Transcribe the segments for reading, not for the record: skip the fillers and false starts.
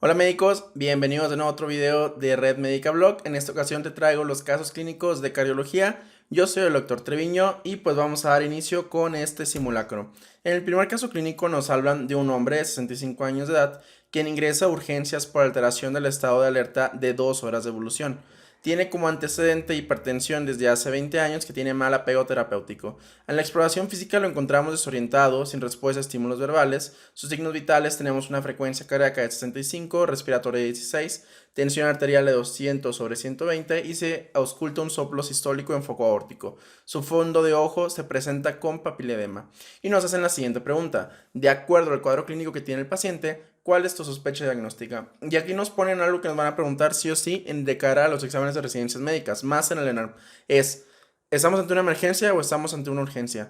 Hola médicos, bienvenidos de nuevo a otro video de Red Médica Blog. En esta ocasión te traigo los casos clínicos de cardiología. Yo soy el doctor Treviño y pues vamos a dar inicio con este simulacro. En el primer caso clínico nos hablan de un hombre de 65 años de edad quien ingresa a urgencias por alteración del estado de alerta de 2 horas de evolución. Tiene como antecedente hipertensión desde hace 20 años que tiene mal apego terapéutico. En la exploración física lo encontramos desorientado, sin respuesta a estímulos verbales. Sus signos vitales tenemos una frecuencia cardíaca de 65, respiratoria de 16, tensión arterial de 200 sobre 120 y se ausculta un soplo sistólico en foco aórtico. Su fondo de ojo se presenta con papiledema. Y nos hacen la siguiente pregunta. De acuerdo al cuadro clínico que tiene el paciente, ¿cuál es tu sospecha diagnóstica? Y aquí nos ponen algo que nos van a preguntar sí o sí de cara a los exámenes de residencias médicas, más en el ENARM. ¿Estamos ante una emergencia o estamos ante una urgencia?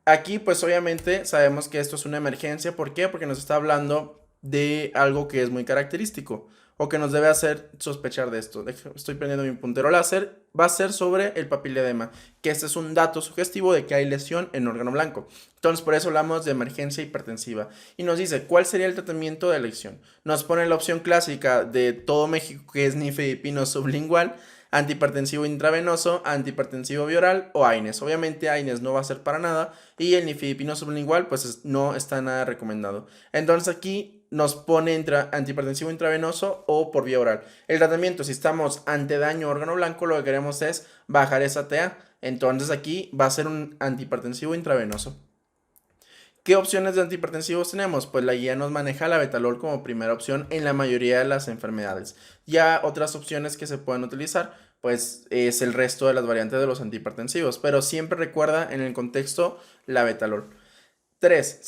Aquí pues obviamente sabemos que esto es una emergencia. ¿Por qué? Porque nos está hablando de algo que es muy característico o que nos debe hacer sospechar de esto. Estoy prendiendo mi puntero láser. Va a ser sobre el papiledema, que este es un dato sugestivo de que hay lesión en órgano blanco. Entonces por eso hablamos de emergencia hipertensiva. Y nos dice, ¿cuál sería el tratamiento de elección? Nos pone la opción clásica de todo México, que es nifedipino sublingual, antihipertensivo intravenoso, antihipertensivo bioral o AINES. Obviamente AINES no va a ser para nada y el nifedipino sublingual pues no está nada recomendado. Entonces aquí nos pone entre antihipertensivo intravenoso o por vía oral. El tratamiento, si estamos ante daño órgano blanco, lo que queremos es bajar esa TA. Entonces aquí va a ser un antihipertensivo intravenoso. ¿Qué opciones de antihipertensivos tenemos? Pues la guía nos maneja la betalol como primera opción en la mayoría de las enfermedades. Ya otras opciones que se pueden utilizar, pues es el resto de las variantes de los antihipertensivos, pero siempre recuerda en el contexto la betalol. 3.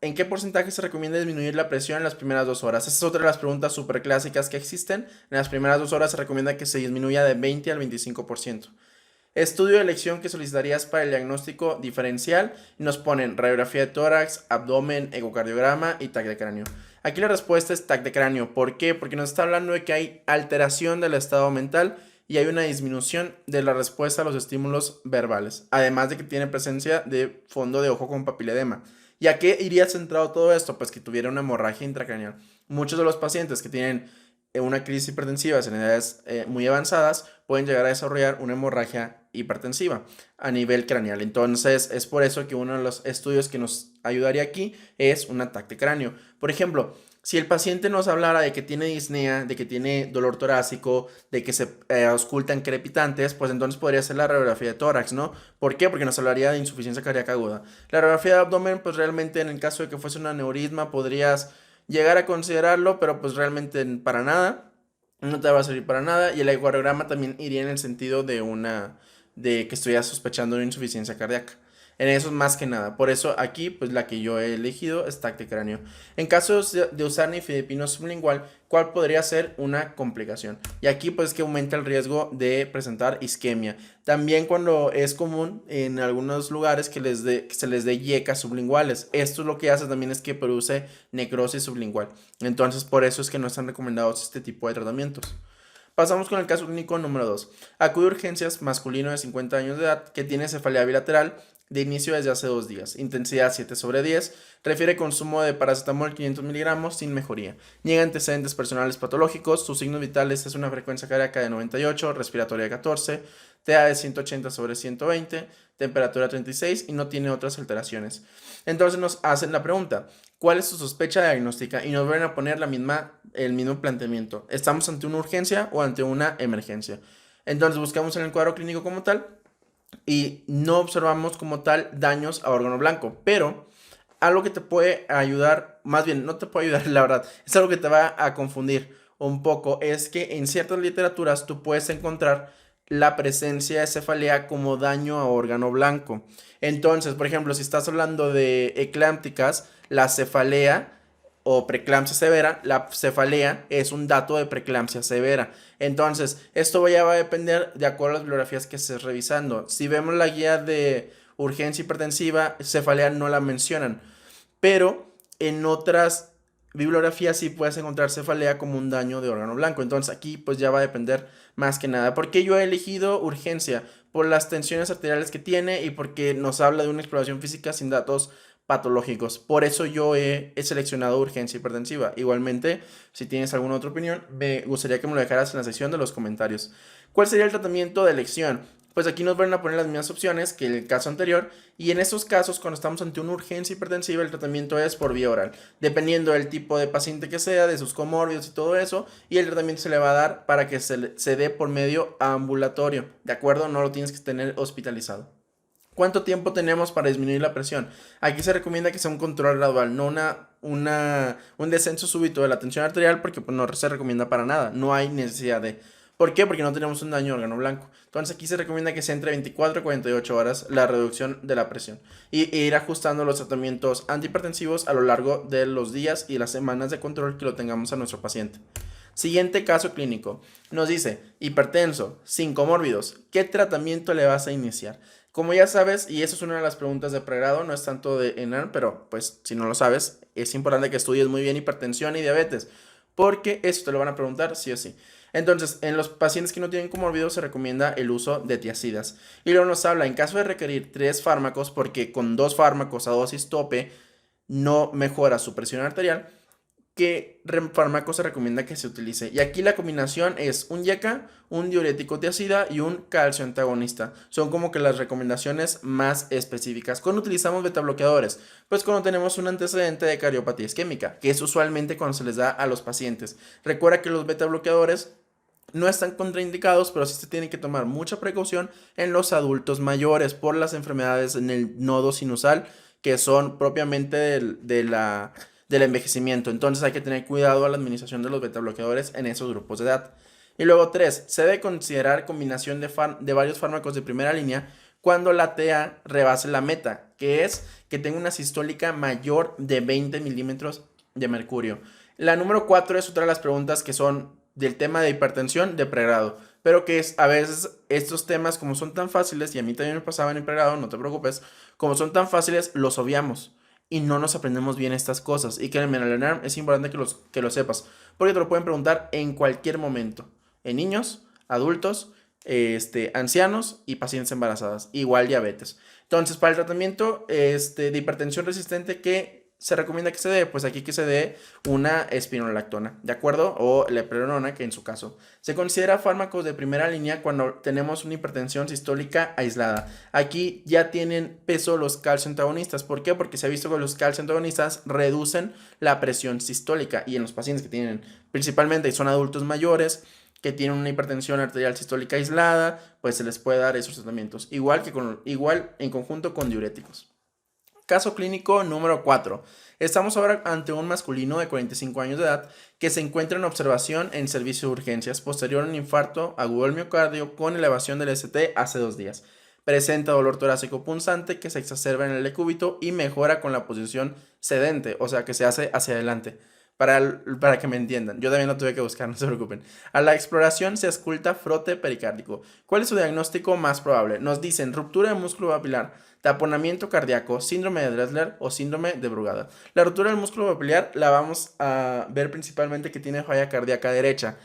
¿En qué porcentaje se recomienda disminuir la presión en las primeras 2 horas? Esa es otra de las preguntas súper clásicas que existen. En las primeras 2 horas se recomienda que se disminuya de 20 al 25%. Estudio de elección que solicitarías para el diagnóstico diferencial. Nos ponen radiografía de tórax, abdomen, ecocardiograma y TAC de cráneo. Aquí la respuesta es TAC de cráneo. ¿Por qué? Porque nos está hablando de que hay alteración del estado mental y hay una disminución de la respuesta a los estímulos verbales. Además de que tiene presencia de fondo de ojo con papiledema. ¿Y a qué iría centrado todo esto? Pues que tuviera una hemorragia intracraneal. Muchos de los pacientes que tienen una crisis hipertensiva en edades muy avanzadas pueden llegar a desarrollar una hemorragia hipertensiva a nivel craneal. Entonces es por eso que uno de los estudios que nos ayudaría aquí es un ataque de cráneo. Por ejemplo, si el paciente nos hablara de que tiene disnea, de que tiene dolor torácico, de que se auscultan crepitantes, pues entonces podría ser la radiografía de tórax, ¿no? ¿Por qué? Porque nos hablaría de insuficiencia cardíaca aguda. La radiografía de abdomen, pues realmente en el caso de que fuese un aneurisma podrías llegar a considerarlo, pero pues realmente para nada, no te va a servir para nada. Y el ecocardiograma también iría en el sentido de que estuvieras sospechando de insuficiencia cardíaca. En eso más que nada. Por eso aquí, pues la que yo he elegido es TAC de cráneo. En caso de usar nifedipino sublingual, ¿cuál podría ser una complicación? Y aquí pues que aumenta el riesgo de presentar isquemia. También cuando es común en algunos lugares que se les dé yecas sublinguales. Esto lo que hace también es que produce necrosis sublingual. Entonces por eso es que no están recomendados este tipo de tratamientos. Pasamos con el caso clínico número 2. Acude a urgencias masculino de 50 años de edad que tiene cefalea bilateral de inicio desde hace 2 días. Intensidad 7 sobre 10. Refiere consumo de paracetamol 500 miligramos sin mejoría. Niega antecedentes personales patológicos. Sus signos vitales es una frecuencia cardíaca de 98, respiratoria de 14, TA de 180 sobre 120, temperatura 36 y no tiene otras alteraciones. Entonces nos hacen la pregunta, ¿cuál es su sospecha diagnóstica? Y nos van a poner el mismo planteamiento. ¿Estamos ante una urgencia o ante una emergencia? Entonces buscamos en el cuadro clínico como tal y no observamos como tal daños a órgano blanco, pero algo que te puede ayudar, más bien no te puede ayudar, la verdad, es algo que te va a confundir un poco, es que en ciertas literaturas tú puedes encontrar la presencia de cefalea como daño a órgano blanco. Entonces, por ejemplo, si estás hablando de eclámpticas, la cefalea o preeclampsia severa, la cefalea es un dato de preeclampsia severa. Entonces, esto ya va a depender de acuerdo a las bibliografías que estés revisando. Si vemos la guía de urgencia hipertensiva, cefalea no la mencionan, pero en otras bibliografías sí puedes encontrar cefalea como un daño de órgano blanco. Entonces aquí pues ya va a depender más que nada. ¿Por qué yo he elegido urgencia? Por las tensiones arteriales que tiene y porque nos habla de una exploración física sin datos patológicos. Por eso yo he seleccionado urgencia hipertensiva. Igualmente, si tienes alguna otra opinión, me gustaría que me lo dejaras en la sección de los comentarios. ¿Cuál sería el tratamiento de elección? Pues aquí nos van a poner las mismas opciones que el caso anterior, y en estos casos, cuando estamos ante una urgencia hipertensiva, el tratamiento es por vía oral, dependiendo del tipo de paciente que sea, de sus comórbidos y todo eso, y el tratamiento se le va a dar para que se dé por medio ambulatorio, ¿de acuerdo? No lo tienes que tener hospitalizado. ¿Cuánto tiempo tenemos para disminuir la presión? Aquí se recomienda que sea un control gradual, no un descenso súbito de la tensión arterial, porque pues, no se recomienda para nada, no hay necesidad de... ¿Por qué? Porque no tenemos un daño de órgano blanco. Entonces aquí se recomienda que sea entre 24 y 48 horas la reducción de la presión y ir ajustando los tratamientos antihipertensivos a lo largo de los días y las semanas de control que lo tengamos a nuestro paciente. Siguiente caso clínico. Nos dice, hipertenso, sin comórbidos, ¿qué tratamiento le vas a iniciar? Como ya sabes, y eso es una de las preguntas de pregrado, no es tanto de ENAR, pero pues si no lo sabes, es importante que estudies muy bien hipertensión y diabetes, porque eso te lo van a preguntar sí o sí. Entonces, en los pacientes que no tienen comórbidos se recomienda el uso de tiazidas. Y luego nos habla, en caso de requerir 3 fármacos, porque con 2 fármacos a dosis tope no mejora su presión arterial, ¿qué fármaco se recomienda que se utilice? Y aquí la combinación es un YECA, un diurético tiazida y un calcio antagonista. Son como que las recomendaciones más específicas. ¿Cuándo utilizamos betabloqueadores? Pues cuando tenemos un antecedente de cardiopatía isquémica, que es usualmente cuando se les da a los pacientes. Recuerda que los betabloqueadores no están contraindicados, pero sí se tiene que tomar mucha precaución en los adultos mayores por las enfermedades en el nodo sinusal, que son propiamente del envejecimiento. Entonces hay que tener cuidado a la administración de los betabloqueadores en esos grupos de edad. Y luego 3, se debe considerar combinación de varios fármacos de primera línea cuando la TA rebase la meta, que es que tenga una sistólica mayor de 20 milímetros de mercurio. La número 4 es otra de las preguntas que son del tema de hipertensión de pregrado, pero que es a veces estos temas como son tan fáciles, y a mí también me pasaba en el pregrado, no te preocupes, como son tan fáciles los obviamos y no nos aprendemos bien estas cosas. Y que en el ENARM es importante que lo sepas, porque te lo pueden preguntar en cualquier momento, en niños, adultos, ancianos y pacientes embarazadas, igual diabetes. Entonces, para el tratamiento de hipertensión resistente, ¿qué se recomienda que se dé? Pues aquí que se dé una espironolactona, ¿de acuerdo? O lepredonona, que en su caso. Se considera fármacos de primera línea cuando tenemos una hipertensión sistólica aislada. Aquí ya tienen peso los calcio antagonistas. ¿Por qué? Porque se ha visto que los calcio antagonistas reducen la presión sistólica, y en los pacientes que tienen, principalmente son adultos mayores, que tienen una hipertensión arterial sistólica aislada, pues se les puede dar esos tratamientos, igual en conjunto con diuréticos. Caso clínico número 4. Estamos ahora ante un masculino de 45 años de edad que se encuentra en observación en servicio de urgencias posterior a un infarto agudo del miocardio con elevación del ST hace 2 días. Presenta dolor torácico punzante que se exacerba en el decúbito y mejora con la posición sedente, o sea que se hace hacia adelante. Para que me entiendan, yo también lo tuve que buscar, no se preocupen. A la exploración se ausculta frote pericárdico. ¿Cuál es su diagnóstico más probable? Nos dicen ruptura de músculo papilar, taponamiento cardíaco, síndrome de Dressler o síndrome de Brugada. La ruptura del músculo papilar la vamos a ver principalmente que tiene falla cardíaca derecha,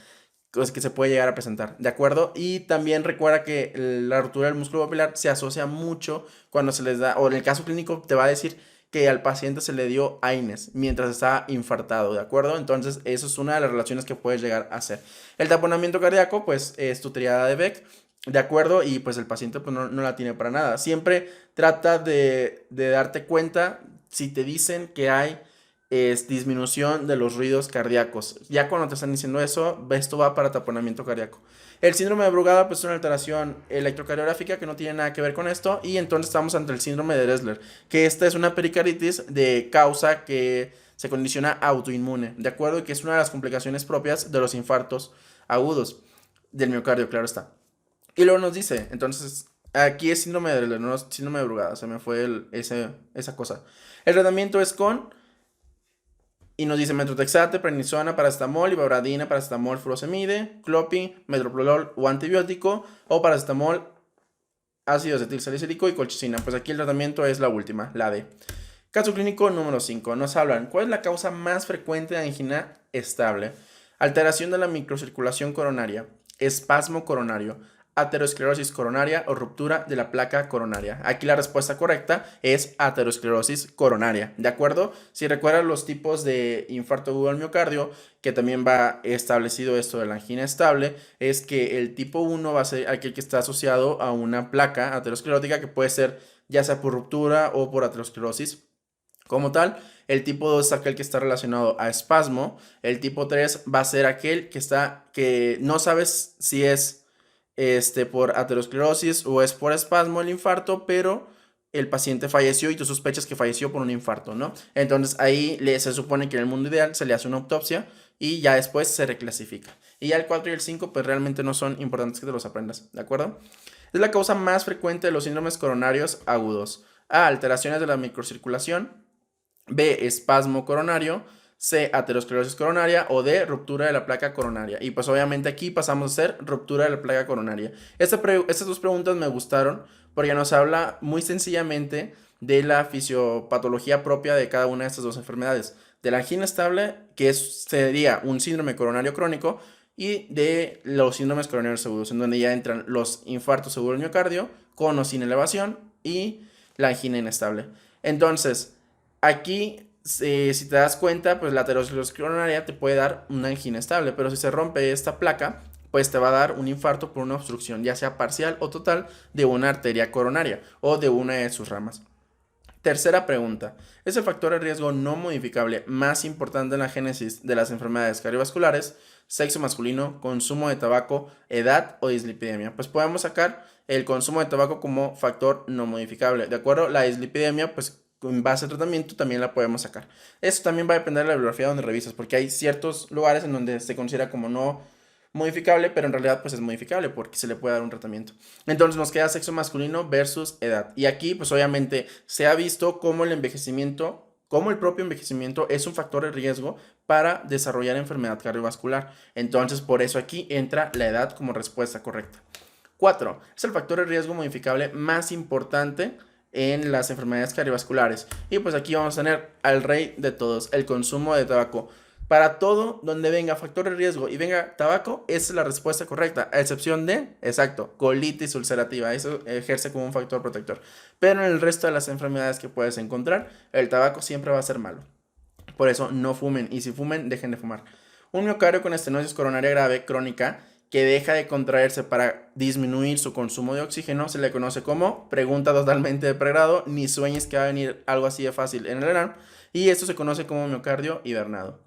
cosas que se puede llegar a presentar, ¿de acuerdo? Y también recuerda que la ruptura del músculo papilar se asocia mucho cuando se les da, o en el caso clínico te va a decir que al paciente se le dio AINES mientras estaba infartado, ¿de acuerdo? Entonces, eso es una de las relaciones que puedes llegar a hacer. El taponamiento cardíaco, pues, es tu triada de Beck, ¿de acuerdo? Y pues el paciente pues, no la tiene para nada. Siempre trata de darte cuenta si te dicen que hay disminución de los ruidos cardíacos. Ya cuando te están diciendo eso, esto va para taponamiento cardíaco. El síndrome de Brugada pues es una alteración electrocardiográfica que no tiene nada que ver con esto, y entonces estamos ante el síndrome de Dressler, que esta es una pericarditis de causa que se condiciona autoinmune, ¿de acuerdo? Y que es una de las complicaciones propias de los infartos agudos del miocardio, claro está. Y luego nos dice, entonces, aquí es síndrome de Dressler, no es síndrome de Brugada, se me fue esa cosa. El tratamiento es con... Y nos dice metrotexate, prednisona, paracetamol, ibabradina, paracetamol, furosemide, clopi, metoprolol o antibiótico, o paracetamol, ácido acetilsalicílico y colchicina. Pues aquí el tratamiento es la última, la D. Caso clínico número 5. Nos hablan, ¿cuál es la causa más frecuente de angina estable? Alteración de la microcirculación coronaria, espasmo coronario, aterosclerosis coronaria o ruptura de la placa coronaria. Aquí la respuesta correcta es aterosclerosis coronaria, ¿de acuerdo? Si recuerdan los tipos de infarto agudo al miocardio, que también va establecido esto de la angina estable, es que el tipo 1 va a ser aquel que está asociado a una placa aterosclerótica que puede ser ya sea por ruptura o por aterosclerosis como tal. El tipo 2 es aquel que está relacionado a espasmo. El tipo 3 va a ser aquel que no sabes si es por aterosclerosis o es por espasmo el infarto, pero el paciente falleció y tú sospechas que falleció por un infarto, ¿no? Entonces ahí se supone que en el mundo ideal se le hace una autopsia y ya después se reclasifica. Y ya el 4 y el 5 pues realmente no son importantes que te los aprendas, ¿de acuerdo? Es la causa más frecuente de los síndromes coronarios agudos. A. Alteraciones de la microcirculación. B. Espasmo coronario. C. Aterosclerosis coronaria. O D. Ruptura de la placa coronaria. Y pues obviamente aquí pasamos a ser ruptura de la placa coronaria. Estas dos preguntas me gustaron porque nos habla muy sencillamente de la fisiopatología propia de cada una de estas dos enfermedades. De la angina estable, que sería un síndrome coronario crónico, y de los síndromes coronarios agudos, en donde ya entran los infartos agudos del miocardio, con o sin elevación, y la angina inestable. Entonces, aquí, si te das cuenta, pues la aterosclerosis coronaria te puede dar una angina estable, pero si se rompe esta placa, pues te va a dar un infarto por una obstrucción, ya sea parcial o total, de una arteria coronaria o de una de sus ramas. Tercera pregunta. ¿Es el factor de riesgo no modificable más importante en la génesis de las enfermedades cardiovasculares? Sexo masculino, consumo de tabaco, edad o dislipidemia. Pues podemos sacar el consumo de tabaco como factor no modificable. ¿De acuerdo? La dislipidemia, pues en base al tratamiento también la podemos sacar. Eso también va a depender de la bibliografía donde revisas, porque hay ciertos lugares en donde se considera como no modificable, pero en realidad pues es modificable porque se le puede dar un tratamiento. Entonces nos queda sexo masculino versus edad. Y aquí pues obviamente se ha visto cómo el envejecimiento, cómo el propio envejecimiento es un factor de riesgo para desarrollar enfermedad cardiovascular. Entonces por eso aquí entra la edad como respuesta correcta. 4. Es el factor de riesgo modificable más importante en las enfermedades cardiovasculares. Y pues aquí vamos a tener al rey de todos, el consumo de tabaco. Para todo donde venga factor de riesgo y venga tabaco, esa es la respuesta correcta, a excepción de, exacto, colitis ulcerativa, eso ejerce como un factor protector. Pero en el resto de las enfermedades que puedes encontrar, el tabaco siempre va a ser malo. Por eso no fumen, y si fumen, dejen de fumar. Un miocardio con estenosis coronaria grave crónica que deja de contraerse para disminuir su consumo de oxígeno se le conoce como, pregunta totalmente de pregrado, ni sueñes que va a venir algo así de fácil en el ENARM, y esto se conoce como miocardio hibernado.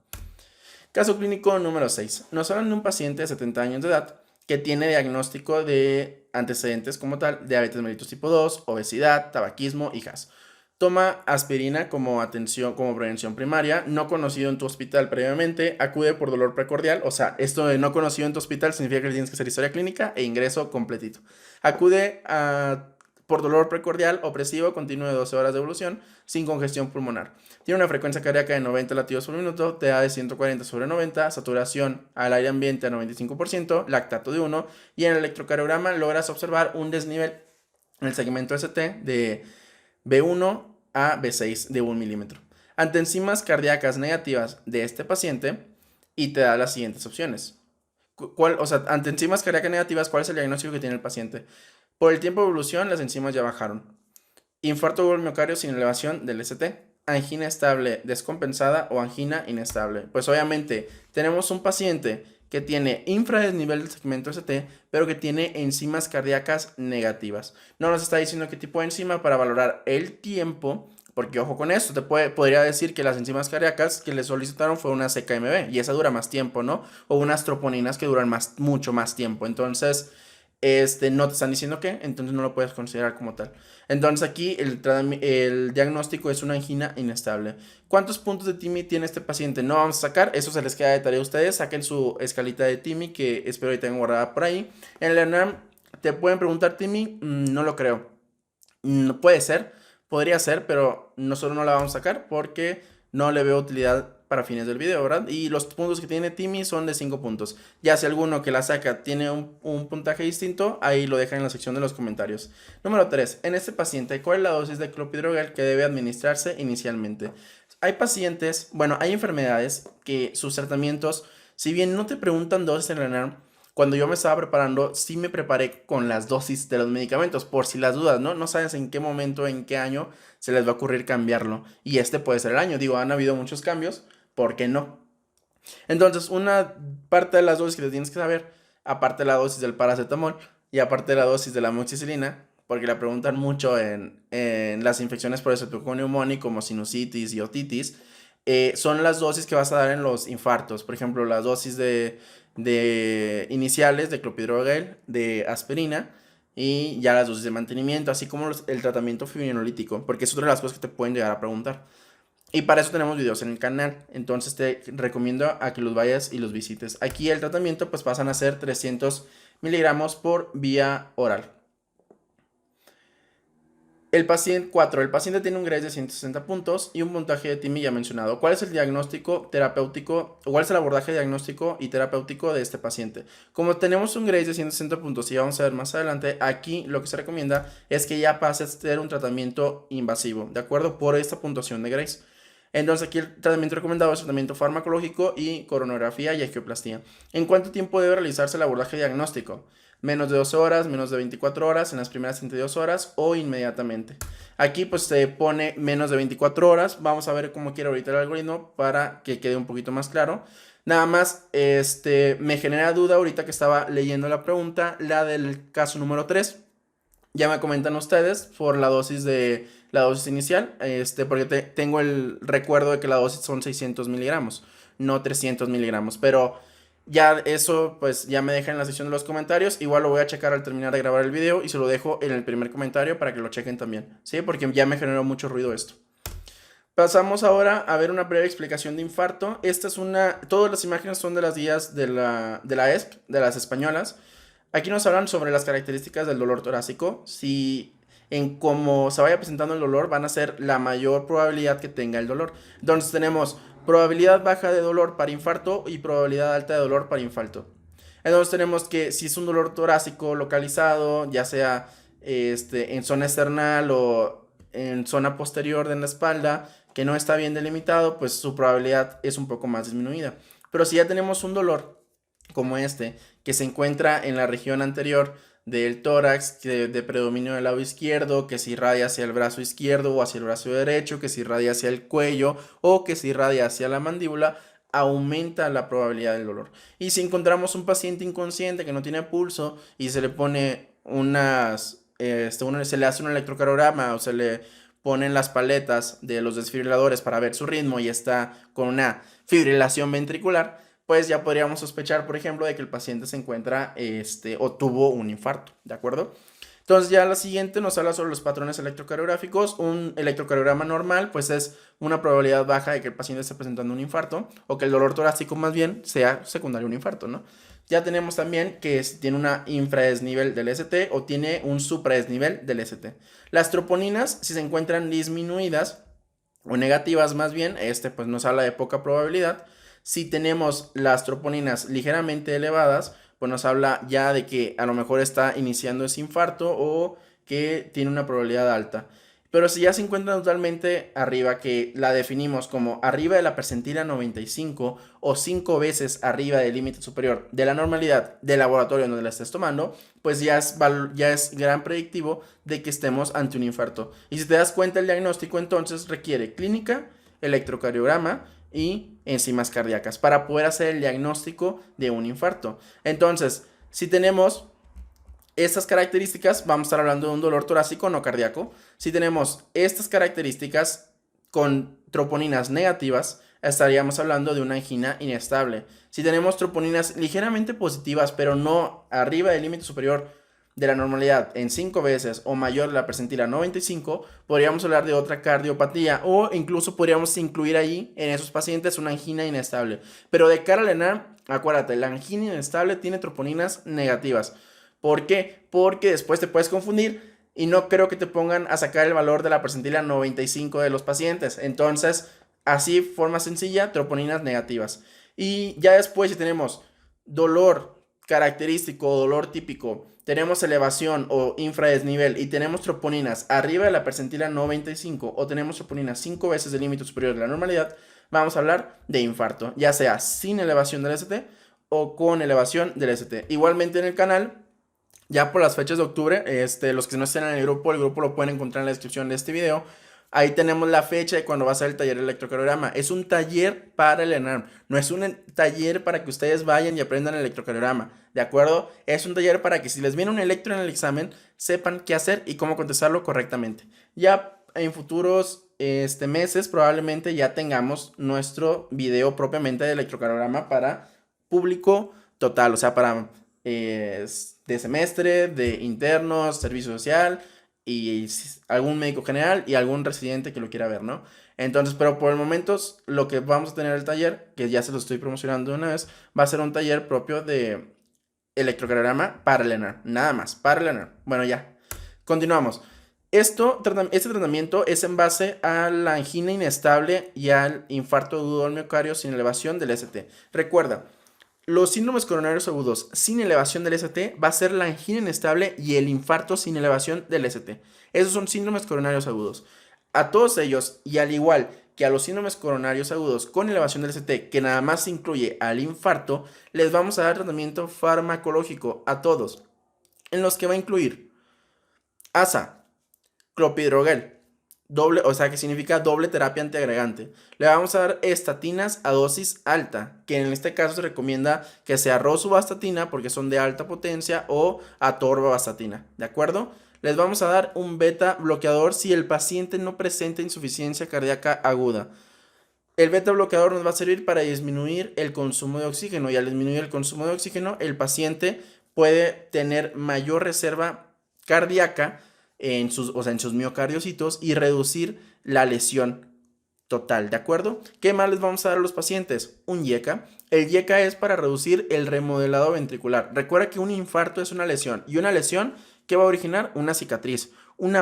Caso clínico número 6. Nos hablan de un paciente de 70 años de edad que tiene diagnóstico de antecedentes como tal, diabetes mellitus tipo 2, obesidad, tabaquismo y gas. Toma aspirina como prevención primaria, no conocido en tu hospital previamente, acude por dolor precordial, o sea, esto de no conocido en tu hospital significa que tienes que hacer historia clínica e ingreso completito. Acude por dolor precordial opresivo continuo de 12 horas de evolución sin congestión pulmonar. Tiene una frecuencia cardíaca de 90 latidos por minuto, TDA de 140/90, saturación al aire ambiente a 95%, lactato de 1 y en el electrocardiograma logras observar un desnivel en el segmento ST de B1 a B6 de 1 milímetro. Ante enzimas cardíacas negativas de este paciente y te da las siguientes opciones. Ante enzimas cardíacas negativas, ¿cuál es el diagnóstico que tiene el paciente? Por el tiempo de evolución, las enzimas ya bajaron. Infarto agudo del miocardio sin elevación del ST. Angina estable descompensada o angina inestable. Pues obviamente tenemos un paciente que tiene infradesnivel del segmento ST, pero que tiene enzimas cardíacas negativas. No nos está diciendo qué tipo de enzima para valorar el tiempo, porque ojo con esto, podría decir que las enzimas cardíacas que le solicitaron fue una CKMB y esa dura más tiempo, ¿no? O unas troponinas que duran mucho más tiempo. Entonces, no te están diciendo qué, entonces no lo puedes considerar como tal. Entonces aquí el diagnóstico es una angina inestable. ¿Cuántos puntos de TIMI tiene este paciente? No vamos a sacar, eso se les queda de tarea a ustedes. Saquen su escalita de TIMI que espero que tengan guardada por ahí. En la ENARM te pueden preguntar TIMI, no lo creo. No puede ser, podría ser, pero nosotros no la vamos a sacar porque no le veo utilidad para fines del video, ¿verdad? Y los puntos que tiene TIMI son de 5 puntos. Ya si alguno que la saca tiene un puntaje distinto, ahí lo dejan en la sección de los comentarios. Número 3. En este paciente, ¿cuál es la dosis de clopidogrel que debe administrarse inicialmente? Hay pacientes, hay enfermedades que sus tratamientos, si bien no te preguntan dosis en la ENARM, cuando yo me estaba preparando, sí me preparé con las dosis de los medicamentos, por si las dudas, ¿no? No sabes en qué momento, en qué año se les va a ocurrir cambiarlo. Y este puede ser el año. Digo, han habido muchos cambios, ¿por qué no? Entonces, una parte de las dosis que te tienes que saber, aparte de la dosis del paracetamol y aparte de la dosis de la amoxicilina, porque la preguntan mucho en las infecciones por estreptococo neumónico como sinusitis y otitis, son las dosis que vas a dar en los infartos. Por ejemplo, las dosis de iniciales de clopidogrel, de aspirina y ya las dosis de mantenimiento, así como el tratamiento fibrinolítico, porque es otra de las cosas que te pueden llegar a preguntar. Y para eso tenemos videos en el canal, entonces te recomiendo a que los vayas y los visites. Aquí el tratamiento pues pasan a ser 300 miligramos por vía oral. El paciente tiene un GRACE de 160 puntos y un puntaje de TIMI ya mencionado. ¿Cuál es el diagnóstico terapéutico, o cuál es el abordaje diagnóstico y terapéutico de este paciente? Como tenemos un GRACE de 160 puntos y vamos a ver más adelante, aquí lo que se recomienda es que ya pase a ser un tratamiento invasivo, ¿de acuerdo? Por esta puntuación de GRACE. Entonces aquí el tratamiento recomendado es tratamiento farmacológico y coronografía y angioplastía. ¿En cuánto tiempo debe realizarse el abordaje diagnóstico? Menos de 12 horas, menos de 24 horas, en las primeras 32 horas o inmediatamente. Aquí pues se pone menos de 24 horas. Vamos a ver cómo quiere ahorita el algoritmo para que quede un poquito más claro. Nada más, me genera duda ahorita que estaba leyendo la pregunta, la del caso número 3. Ya me comentan ustedes por la dosis inicial, porque tengo el recuerdo de que la dosis son 600 miligramos, no 300 miligramos, pero ya eso pues ya me deja en la sección de los comentarios. Igual lo voy a checar al terminar de grabar el video y se lo dejo en el primer comentario para que lo chequen también, ¿sí? Porque ya me generó mucho ruido esto. Pasamos ahora a ver una breve explicación de infarto. Todas las imágenes son de las guías de la ESP, de las españolas. Aquí nos hablan sobre las características del dolor torácico. Si en cómo se vaya presentando el dolor van a ser la mayor probabilidad que tenga el dolor. Entonces tenemos probabilidad baja de dolor para infarto y probabilidad alta de dolor para infarto. Entonces tenemos que si es un dolor torácico localizado, ya sea en zona esternal o en zona posterior de la espalda, que no está bien delimitado, pues su probabilidad es un poco más disminuida. Pero si ya tenemos un dolor como que se encuentra en la región anterior del tórax, de predominio del lado izquierdo, que se irradia hacia el brazo izquierdo o hacia el brazo derecho, que se irradia hacia el cuello o que se irradia hacia la mandíbula, aumenta la probabilidad del dolor. Y si encontramos un paciente inconsciente que no tiene pulso y se le pone se le hace un electrocardiograma o se le ponen las paletas de los desfibriladores para ver su ritmo y está con una fibrilación ventricular, pues ya podríamos sospechar, por ejemplo, de que el paciente se encuentra o tuvo un infarto, ¿de acuerdo? Entonces ya la siguiente nos habla sobre los patrones electrocardiográficos. Un electrocardiograma normal pues es una probabilidad baja de que el paciente esté presentando un infarto o que el dolor torácico más bien sea secundario a un infarto, ¿no? Ya tenemos también que tiene una infradesnivel del ST o tiene un supradesnivel del ST. Las troponinas, si se encuentran disminuidas o negativas más bien, pues nos habla de poca probabilidad. Si tenemos las troponinas ligeramente elevadas, pues nos habla ya de que a lo mejor está iniciando ese infarto o que tiene una probabilidad alta. Pero si ya se encuentra totalmente arriba, que la definimos como arriba de la percentila 95 o 5 veces arriba del límite superior de la normalidad del laboratorio donde la estés tomando, pues ya es gran predictivo de que estemos ante un infarto. Y si te das cuenta, el diagnóstico entonces requiere clínica, electrocardiograma y enzimas cardíacas para poder hacer el diagnóstico de un infarto. Entonces, si tenemos estas características, vamos a estar hablando de un dolor torácico no cardíaco. Si tenemos estas características con troponinas negativas, estaríamos hablando de una angina inestable. Si tenemos troponinas ligeramente positivas, pero no arriba del límite superior de la normalidad en 5 veces o mayor de la percentila 95, podríamos hablar de otra cardiopatía o incluso podríamos incluir ahí en esos pacientes una angina inestable. Pero de cara al ENA, acuérdate, la angina inestable tiene troponinas negativas. ¿Por qué? Porque después te puedes confundir y no creo que te pongan a sacar el valor de la percentila 95 de los pacientes. Entonces, así, forma sencilla, troponinas negativas. Y ya después, si tenemos dolor característico o dolor típico, tenemos elevación o infradesnivel y tenemos troponinas arriba de la percentila 95 o tenemos troponinas 5 veces el límite superior de la normalidad, vamos a hablar de infarto, ya sea sin elevación del ST o con elevación del ST. Igualmente en el canal, ya por las fechas de octubre, los que no estén en el grupo lo pueden encontrar en la descripción de este video. Ahí tenemos la fecha de cuando va a ser el taller de electrocardiograma. Es un taller para el ENARM, no es un taller para que ustedes vayan y aprendan el electrocardiograma, ¿de acuerdo? Es un taller para que si les viene un electro en el examen, sepan qué hacer y cómo contestarlo correctamente. Ya en futuros meses probablemente ya tengamos nuestro video propiamente de electrocardiograma para público total, o sea, para de semestre, de internos, servicio social y algún médico general y algún residente que lo quiera ver, ¿no? Entonces, pero por el momento lo que vamos a tener el taller, que ya se lo estoy promocionando de una vez, va a ser un taller propio de electrocardiograma para el ENARM, nada más, para el ENARM. Bueno, ya, continuamos. Este tratamiento es en base a la angina inestable y al infarto agudo del miocardio sin elevación del ST. Recuerda, los síndromes coronarios agudos sin elevación del ST va a ser la angina inestable y el infarto sin elevación del ST. Esos son síndromes coronarios agudos. A todos ellos, y al igual que a los síndromes coronarios agudos con elevación del ST, que nada más incluye al infarto, les vamos a dar tratamiento farmacológico a todos, en los que va a incluir ASA, clopidogrel, doble, o sea que significa doble terapia antiagregante. Le vamos a dar estatinas a dosis alta, que en este caso se recomienda que sea rosuvastatina porque son de alta potencia o atorvastatina, ¿de acuerdo? Les vamos a dar un beta bloqueador si el paciente no presenta insuficiencia cardíaca aguda. El beta bloqueador nos va a servir para disminuir el consumo de oxígeno y al disminuir el consumo de oxígeno el paciente puede tener mayor reserva cardíaca en sus miocardiocitos y reducir la lesión total, ¿de acuerdo? ¿Qué más les vamos a dar a los pacientes? Un IECA. El IECA es para reducir el remodelado ventricular. Recuerda que un infarto es una lesión y una lesión que va a originar una cicatriz. Una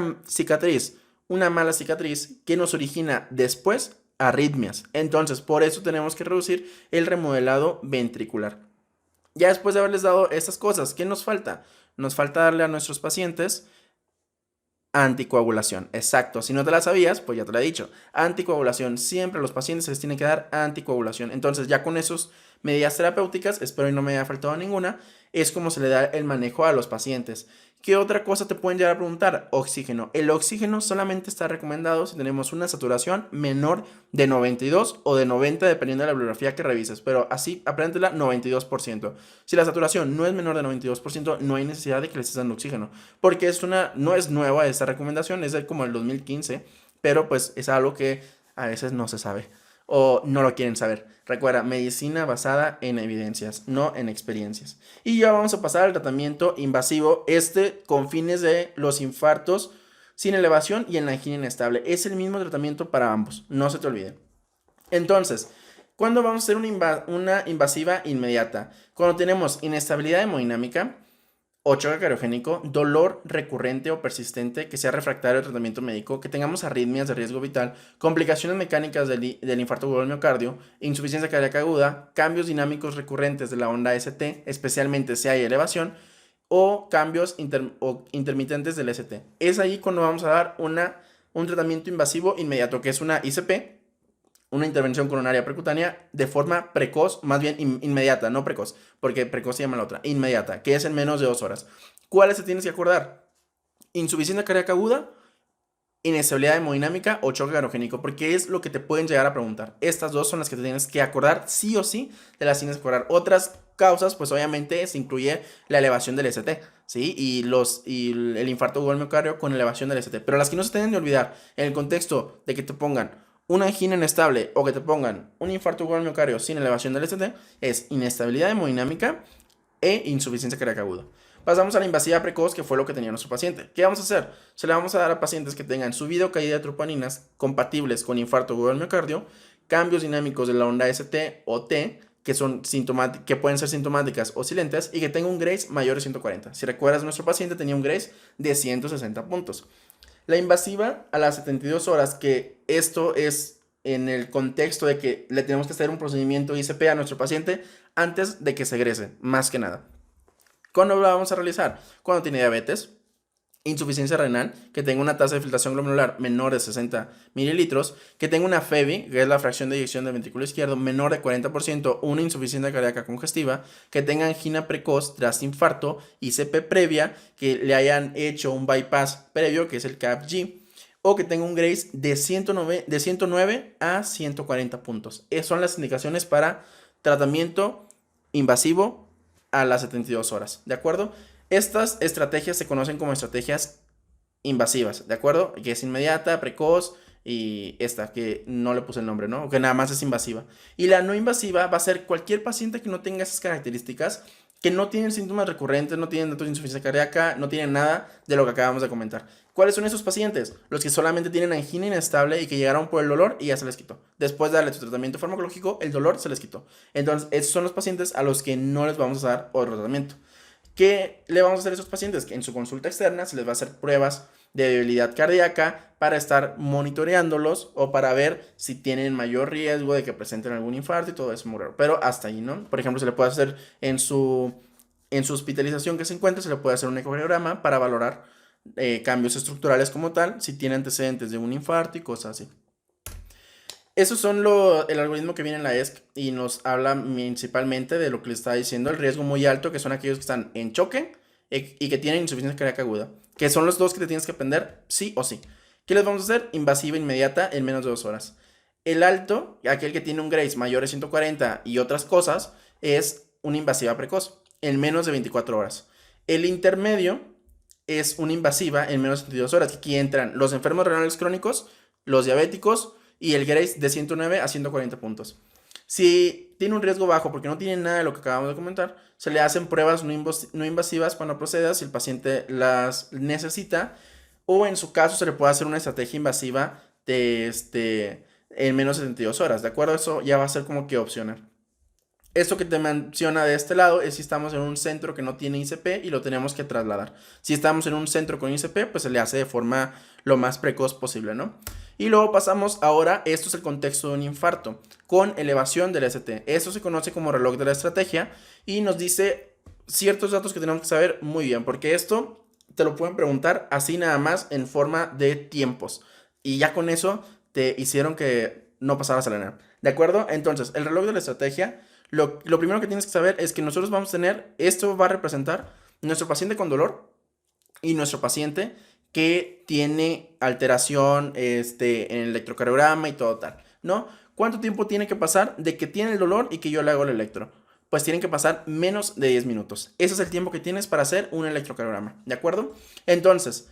mala cicatriz que nos origina después arritmias. Entonces, por eso tenemos que reducir el remodelado ventricular. Ya después de haberles dado estas cosas, ¿qué nos falta? Nos falta darle a nuestros pacientes anticoagulación, exacto. Si no te la sabías, pues ya te la he dicho. Anticoagulación, siempre a los pacientes se les tiene que dar anticoagulación. Entonces, ya con esas medidas terapéuticas, espero y no me haya faltado ninguna, es como se le da el manejo a los pacientes. ¿Qué otra cosa te pueden llegar a preguntar? Oxígeno. El oxígeno solamente está recomendado si tenemos una saturación menor de 92 o de 90, dependiendo de la bibliografía que revises. Pero así, apréndela 92%. Si la saturación no es menor de 92%, no hay necesidad de que le estés dando oxígeno. Porque no es nueva esta recomendación, es de como el 2015. Pero pues es algo que a veces no se sabe o no lo quieren saber. Recuerda, medicina basada en evidencias, no en experiencias. Y ya vamos a pasar al tratamiento invasivo, con fines de los infartos sin elevación y en la angina inestable. Es el mismo tratamiento para ambos, no se te olvide. Entonces, ¿cuándo vamos a hacer una invasiva inmediata? Cuando tenemos inestabilidad hemodinámica o choque cardiogénico, dolor recurrente o persistente que sea refractario al tratamiento médico, que tengamos arritmias de riesgo vital, complicaciones mecánicas del infarto agudo del miocardio, insuficiencia cardíaca aguda, cambios dinámicos recurrentes de la onda ST, especialmente si hay elevación, o cambios intermitentes del ST. Es ahí cuando vamos a dar un tratamiento invasivo inmediato, que es una ICP, una intervención coronaria percutánea de forma precoz, más bien inmediata, no precoz, porque precoz se llama la otra, inmediata, que es en menos de 2 horas. ¿Cuáles se tienes que acordar? Insuficiencia cardíaca aguda, inestabilidad hemodinámica o choque cardiogénico, porque es lo que te pueden llegar a preguntar. Estas dos son las que te tienes que acordar, sí o sí, te las tienes que acordar. Otras causas, pues obviamente se incluye la elevación del ST, ¿sí? Y el infarto agudo del miocardio con elevación del ST. Pero las que no se tienen de olvidar, en el contexto de que te pongan una angina inestable o que te pongan un infarto agudo del miocardio sin elevación del ST, es inestabilidad hemodinámica e insuficiencia cardíaca aguda. Pasamos a la invasiva precoz, que fue lo que tenía nuestro paciente. ¿Qué vamos a hacer? Se le vamos a dar a pacientes que tengan subida o caída de troponinas compatibles con infarto agudo del miocardio, cambios dinámicos de la onda ST o T, que pueden ser sintomáticas o silentes, y que tenga un Grace mayor de 140. Si recuerdas, nuestro paciente tenía un Grace de 160 puntos. La invasiva a las 72 horas, que esto es en el contexto de que le tenemos que hacer un procedimiento ICP a nuestro paciente antes de que se egrese, más que nada. ¿Cuándo lo vamos a realizar? Cuando tiene diabetes, insuficiencia renal, que tenga una tasa de filtración glomerular menor de 60 mililitros, que tenga una FEBI, que es la fracción de eyección del ventrículo izquierdo, menor de 40%, una insuficiencia cardíaca congestiva, que tenga angina precoz tras infarto, ICP previa, que le hayan hecho un bypass previo, que es el CAPG, o que tenga un Grace de 109 a 140 puntos. Esas son las indicaciones para tratamiento invasivo a las 72 horas, ¿de acuerdo? Estas estrategias se conocen como estrategias invasivas, ¿de acuerdo? Que es inmediata, precoz y esta, que no le puse el nombre, ¿no? O que nada más es invasiva. Y la no invasiva va a ser cualquier paciente que no tenga esas características, que no tienen síntomas recurrentes, no tienen datos de insuficiencia cardíaca, no tienen nada de lo que acabamos de comentar. ¿Cuáles son esos pacientes? Los que solamente tienen angina inestable y que llegaron por el dolor y ya se les quitó. Después de darle su tratamiento farmacológico, el dolor se les quitó. Entonces, esos son los pacientes a los que no les vamos a dar otro tratamiento. ¿Qué le vamos a hacer a esos pacientes? Que en su consulta externa se les va a hacer pruebas de debilidad cardíaca para estar monitoreándolos o para ver si tienen mayor riesgo de que presenten algún infarto y todo eso muy raro. Pero hasta ahí, ¿no? Por ejemplo, se le puede hacer en su hospitalización que se encuentre, se le puede hacer un ecocardiograma para valorar cambios estructurales como tal, si tiene antecedentes de un infarto y cosas así. Esos son el algoritmo que viene en la ESC y nos habla principalmente de lo que les estaba diciendo, el riesgo muy alto, que son aquellos que están en choque y que tienen insuficiencia cardíaca aguda, que son los dos que te tienes que aprender sí o sí. ¿Qué les vamos a hacer? Invasiva inmediata en menos de 2 horas. El alto, aquel que tiene un Grace mayor de 140 y otras cosas, es una invasiva precoz en menos de 24 horas. El intermedio es una invasiva en menos de 72 horas. Aquí entran los enfermos renales crónicos, los diabéticos, y el Grace de 109 a 140 puntos. Si tiene un riesgo bajo porque no tiene nada de lo que acabamos de comentar, se le hacen pruebas no invasivas cuando proceda si el paciente las necesita, o en su caso se le puede hacer una estrategia invasiva en menos de 72 horas, ¿de acuerdo? Eso ya va a ser como que opcional. Esto que te menciona de este lado es si estamos en un centro que no tiene ICP y lo tenemos que trasladar. Si estamos en un centro con ICP, pues se le hace de forma lo más precoz posible, ¿no? Y luego pasamos ahora, esto es el contexto de un infarto, con elevación del ST. Eso se conoce como reloj de la estrategia y nos dice ciertos datos que tenemos que saber muy bien, porque esto te lo pueden preguntar así nada más en forma de tiempos. Y ya con eso te hicieron que no pasaras a la ENAR. ¿De acuerdo? Entonces, el reloj de la estrategia, lo primero que tienes que saber es que nosotros vamos a tener, esto va a representar nuestro paciente con dolor y nuestro paciente que tiene alteración en el electrocardiograma y todo tal, ¿no? ¿Cuánto tiempo tiene que pasar de que tiene el dolor y que yo le hago el electro? Pues tienen que pasar menos de 10 minutos. Ese es el tiempo que tienes para hacer un electrocardiograma, ¿de acuerdo? Entonces,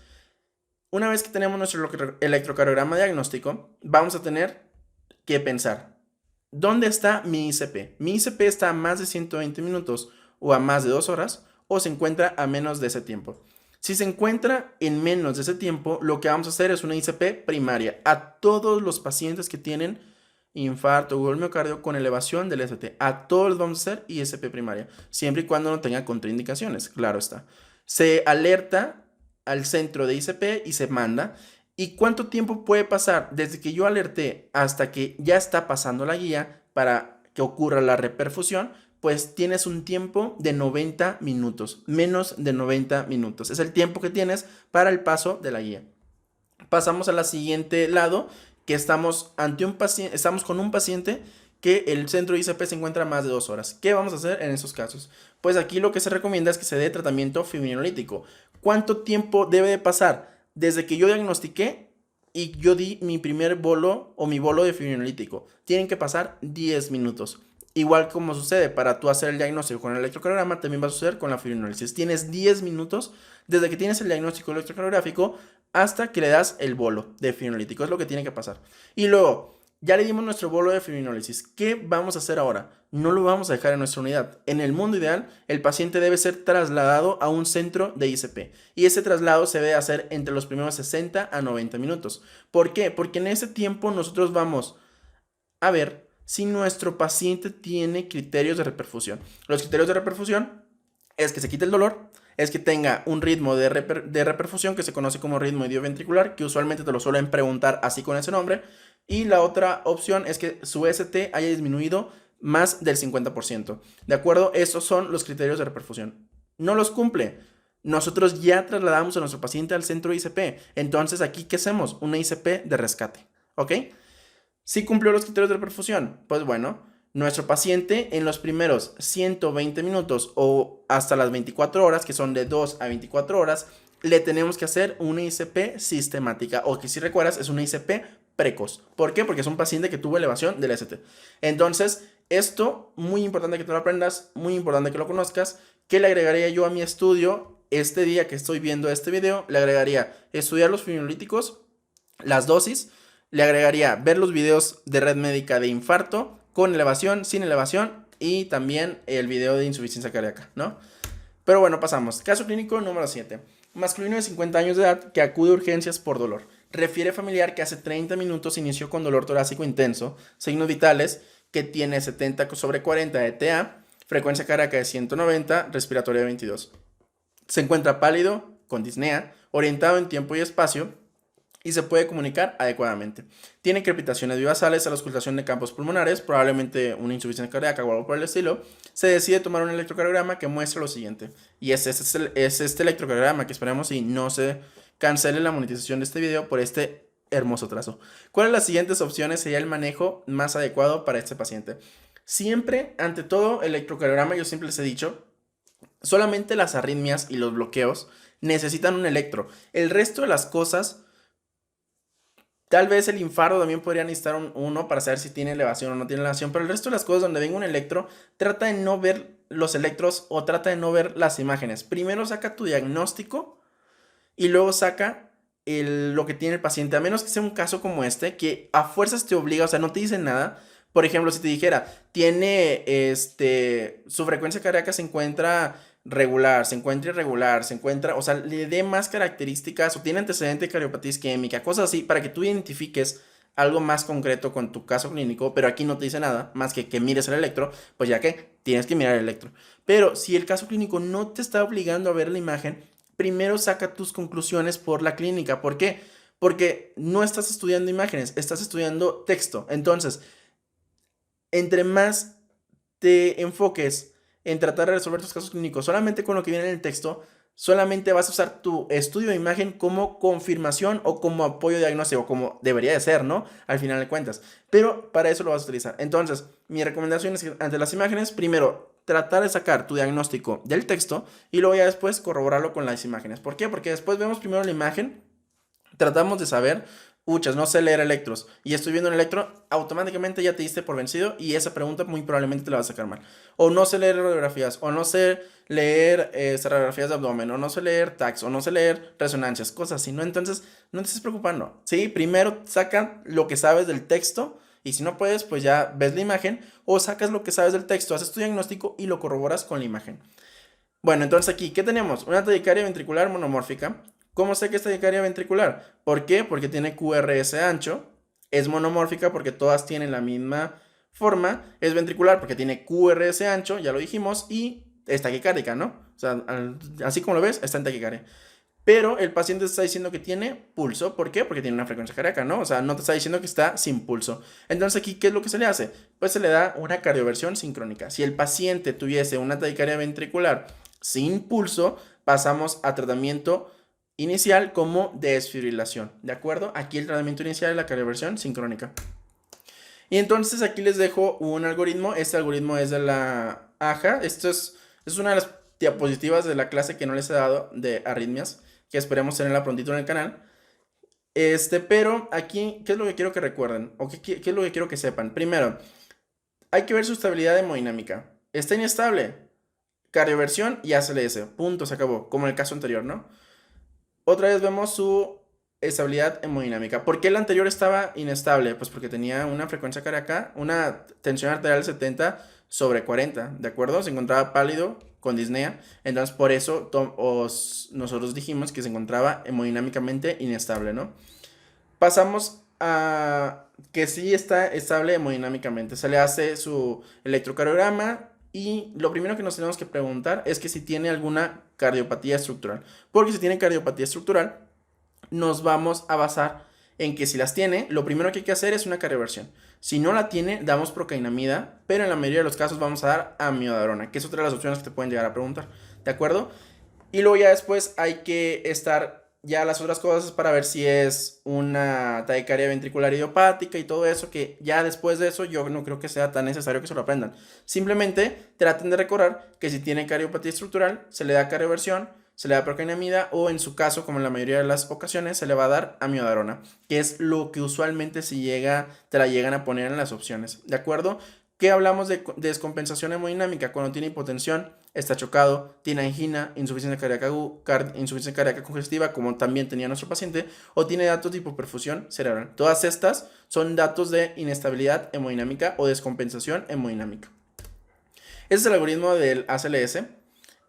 una vez que tenemos nuestro electrocardiograma diagnóstico, vamos a tener que pensar, ¿dónde está mi ICP? ¿Mi ICP está a más de 120 minutos o a más de 2 horas o se encuentra a menos de ese tiempo? Si se encuentra en menos de ese tiempo, lo que vamos a hacer es una ICP primaria a todos los pacientes que tienen infarto o miocardio con elevación del ST. A todos les vamos a hacer ICP primaria, siempre y cuando no tenga contraindicaciones, claro está. Se alerta al centro de ICP y se manda. ¿Y cuánto tiempo puede pasar desde que yo alerté hasta que ya está pasando la guía para que ocurra la reperfusión? Pues tienes un tiempo de 90 minutos, menos de 90 minutos. Es el tiempo que tienes para el paso de la guía. Pasamos a la siguiente lado, que estamos ante un paciente, estamos con un paciente que el centro de ICP se encuentra a más de 2 horas. ¿Qué vamos a hacer en esos casos? Pues aquí lo que se recomienda es que se dé tratamiento fibrinolítico. ¿Cuánto tiempo debe de pasar desde que yo diagnostiqué y yo di mi primer bolo o mi bolo de fibrinolítico? Tienen que pasar 10 minutos. Igual como sucede para tú hacer el diagnóstico con el electrocardiograma, también va a suceder con la fibrinólisis. Tienes 10 minutos desde que tienes el diagnóstico electrocardiográfico hasta que le das el bolo de fibrinolítico. Es lo que tiene que pasar. Y luego, ya le dimos nuestro bolo de fibrinólisis. ¿Qué vamos a hacer ahora? No lo vamos a dejar en nuestra unidad. En el mundo ideal, el paciente debe ser trasladado a un centro de ICP. Y ese traslado se debe hacer entre los primeros 60 a 90 minutos. ¿Por qué? Porque en ese tiempo nosotros vamos a ver si nuestro paciente tiene criterios de reperfusión. Los criterios de reperfusión es que se quite el dolor, es que tenga un ritmo de reperfusión que se conoce como ritmo idioventricular, que usualmente te lo suelen preguntar así con ese nombre, y la otra opción es que su ST haya disminuido más del 50%. ¿De acuerdo? Esos son los criterios de reperfusión. No los cumple, nosotros ya trasladamos a nuestro paciente al centro ICP. Entonces, aquí, ¿qué hacemos? Una ICP de rescate, ¿ok? Si cumplió los criterios de perfusión, pues bueno, nuestro paciente en los primeros 120 minutos o hasta las 24 horas, que son de 2 a 24 horas, le tenemos que hacer una ICP sistemática, o que si recuerdas es una ICP precoz. ¿Por qué? Porque es un paciente que tuvo elevación del ST. Entonces, esto, muy importante que te lo aprendas, muy importante que lo conozcas. ¿Qué le agregaría yo a mi estudio este día que estoy viendo este video? Le agregaría estudiar los fibrolíticos, las dosis, le agregaría ver los videos de red médica de infarto, con elevación, sin elevación, y también el video de insuficiencia cardíaca, ¿no? Pero bueno, pasamos. Caso clínico número 7. Masculino de 50 años de edad que acude a urgencias por dolor. Refiere familiar que hace 30 minutos inició con dolor torácico intenso, signos vitales, que tiene 70/40 de TA, frecuencia cardíaca de 190, respiratoria de 22. Se encuentra pálido, con disnea, orientado en tiempo y espacio, y se puede comunicar adecuadamente. Tiene crepitaciones bivasales a la auscultación de campos pulmonares, probablemente una insuficiencia cardíaca o algo por el estilo. Se decide tomar un electrocardiograma que muestra lo siguiente. Y es este electrocardiograma que esperemos y no se cancele la monetización de este video por este hermoso trazo. ¿Cuáles las siguientes opciones sería el manejo más adecuado para este paciente? Siempre, ante todo, electrocardiograma, yo siempre les he dicho, solamente las arritmias y los bloqueos necesitan un electro. El resto de las cosas, tal vez el infarto también podría necesitar uno para saber si tiene elevación o no tiene elevación, pero el resto de las cosas donde venga un electro, trata de no ver los electros o trata de no ver las imágenes. Primero saca tu diagnóstico y luego saca lo que tiene el paciente, a menos que sea un caso como este, que a fuerzas te obliga, o sea, no te dice nada. Por ejemplo, si te dijera, tiene su frecuencia cardíaca se encuentra regular, se encuentra irregular, se encuentra, o sea, le dé más características o tiene antecedente de cardiopatía isquémica, cosas así, para que tú identifiques algo más concreto con tu caso clínico, pero aquí no te dice nada, más que mires el electro, pues ya que tienes que mirar el electro. Pero si el caso clínico no te está obligando a ver la imagen, primero saca tus conclusiones por la clínica. ¿Por qué? Porque no estás estudiando imágenes, estás estudiando texto. Entonces, entre más te enfoques en tratar de resolver tus casos clínicos solamente con lo que viene en el texto, solamente vas a usar tu estudio de imagen como confirmación o como apoyo diagnóstico, como debería de ser, ¿no? Al final de cuentas. Pero para eso lo vas a utilizar. Entonces, mi recomendación es que ante las imágenes, primero, tratar de sacar tu diagnóstico del texto y luego ya después corroborarlo con las imágenes. ¿Por qué? Porque después vemos primero la imagen, tratamos de saber, no sé leer electros y estoy viendo un electro, automáticamente ya te diste por vencido y esa pregunta muy probablemente te la vas a sacar mal. O no sé leer radiografías, o no sé leer radiografías de abdomen, o no sé leer TACs, o no sé leer resonancias, cosas así, ¿no? Entonces, no te estés preocupando, ¿sí? Primero saca lo que sabes del texto y si no puedes, pues ya ves la imagen o sacas lo que sabes del texto, haces tu diagnóstico y lo corroboras con la imagen. Bueno, entonces aquí, ¿qué tenemos? Una taquicardia ventricular monomórfica. ¿Cómo sé que es taquicardia ventricular? ¿Por qué? Porque tiene QRS ancho. Es monomórfica porque todas tienen la misma forma. Es ventricular porque tiene QRS ancho, ya lo dijimos, y es taquicárdica, ¿no? O sea, así como lo ves, está en taquicardia. Pero el paciente está diciendo que tiene pulso. ¿Por qué? Porque tiene una frecuencia cardíaca, ¿no? O sea, no te está diciendo que está sin pulso. Entonces aquí, ¿qué es lo que se le hace? Pues se le da una cardioversión sincrónica. Si el paciente tuviese una taquicardia ventricular sin pulso, pasamos a tratamiento inicial como desfibrilación, ¿de acuerdo? Aquí el tratamiento inicial es la cardioversión sincrónica. Y entonces aquí les dejo un algoritmo. Este algoritmo es de la AJA. Esto es una de las diapositivas de la clase que no les he dado de arritmias, que esperemos tenerla prontito en el canal. Pero aquí, ¿qué es lo que quiero que recuerden? ¿O qué es lo que quiero que sepan? Primero, hay que ver su estabilidad hemodinámica. ¿Está inestable? Cardioversión y ACLS. Punto, se acabó. Como en el caso anterior, ¿no? Otra vez vemos su estabilidad hemodinámica. ¿Por qué el anterior estaba inestable? Pues porque tenía una frecuencia cardíaca, una tensión arterial 70/40, ¿de acuerdo? Se encontraba pálido, con disnea. Entonces, por eso nosotros dijimos que se encontraba hemodinámicamente inestable, ¿no? Pasamos a que sí está estable hemodinámicamente. Se le hace su electrocardiograma. Y lo primero que nos tenemos que preguntar es que si tiene alguna cardiopatía estructural. Porque si tiene cardiopatía estructural, nos vamos a basar en que si las tiene, lo primero que hay que hacer es una cardioversión. Si no la tiene, damos procainamida, pero en la mayoría de los casos vamos a dar amiodarona, que es otra de las opciones que te pueden llegar a preguntar, ¿de acuerdo? Y luego ya después hay que estar ya las otras cosas para ver si es una taquicardia ventricular idiopática y todo eso, que ya después de eso yo no creo que sea tan necesario que se lo aprendan. Simplemente traten de recordar que si tiene cardiopatía estructural, se le da cardioversión, se le da procainamida o en su caso, como en la mayoría de las ocasiones, se le va a dar amiodarona, que es lo que usualmente te la llegan a poner en las opciones, ¿de acuerdo? ¿Qué hablamos de descompensación hemodinámica? Cuando tiene hipotensión, está chocado, tiene angina, insuficiencia cardíaca congestiva, como también tenía nuestro paciente, o tiene datos de hipoperfusión cerebral. Todas estas son datos de inestabilidad hemodinámica o descompensación hemodinámica. Ese es el algoritmo del ACLS.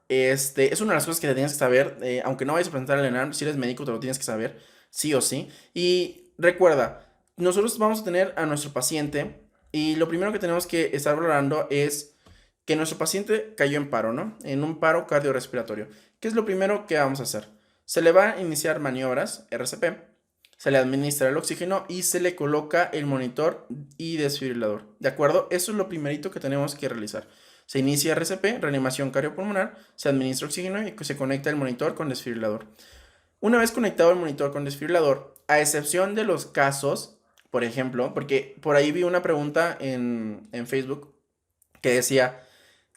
Es una de las cosas que te tienes que saber, aunque no vayas a presentar el ENARM, si eres médico te lo tienes que saber, sí o sí. Y recuerda, nosotros vamos a tener a nuestro paciente y lo primero que tenemos que estar valorando es que nuestro paciente cayó en paro, ¿no? En un paro cardiorrespiratorio. ¿Qué es lo primero que vamos a hacer? Se le va a iniciar maniobras, RCP, se le administra el oxígeno y se le coloca el monitor y desfibrilador, ¿de acuerdo? Eso es lo primerito que tenemos que realizar. Se inicia RCP, reanimación cardiopulmonar, se administra oxígeno y se conecta el monitor con desfibrilador. Una vez conectado el monitor con desfibrilador, a excepción de los casos, por ejemplo, porque por ahí vi una pregunta en Facebook que decía,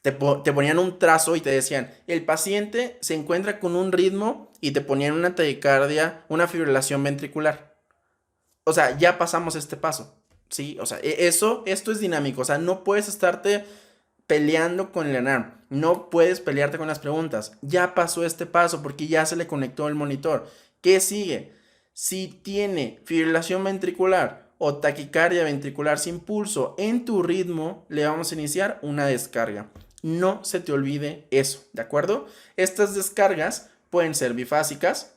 te ponían un trazo y te decían, el paciente se encuentra con un ritmo y te ponían una taquicardia, una fibrilación ventricular. O sea, ya pasamos este paso, ¿sí? O sea, esto es dinámico, o sea, no puedes estarte peleando con el ENARM, no puedes pelearte con las preguntas, ya pasó este paso porque ya se le conectó el monitor. ¿Qué sigue? Si tiene fibrilación ventricular o taquicardia ventricular sin pulso en tu ritmo, le vamos a iniciar una descarga. No se te olvide eso, ¿de acuerdo? Estas descargas pueden ser bifásicas,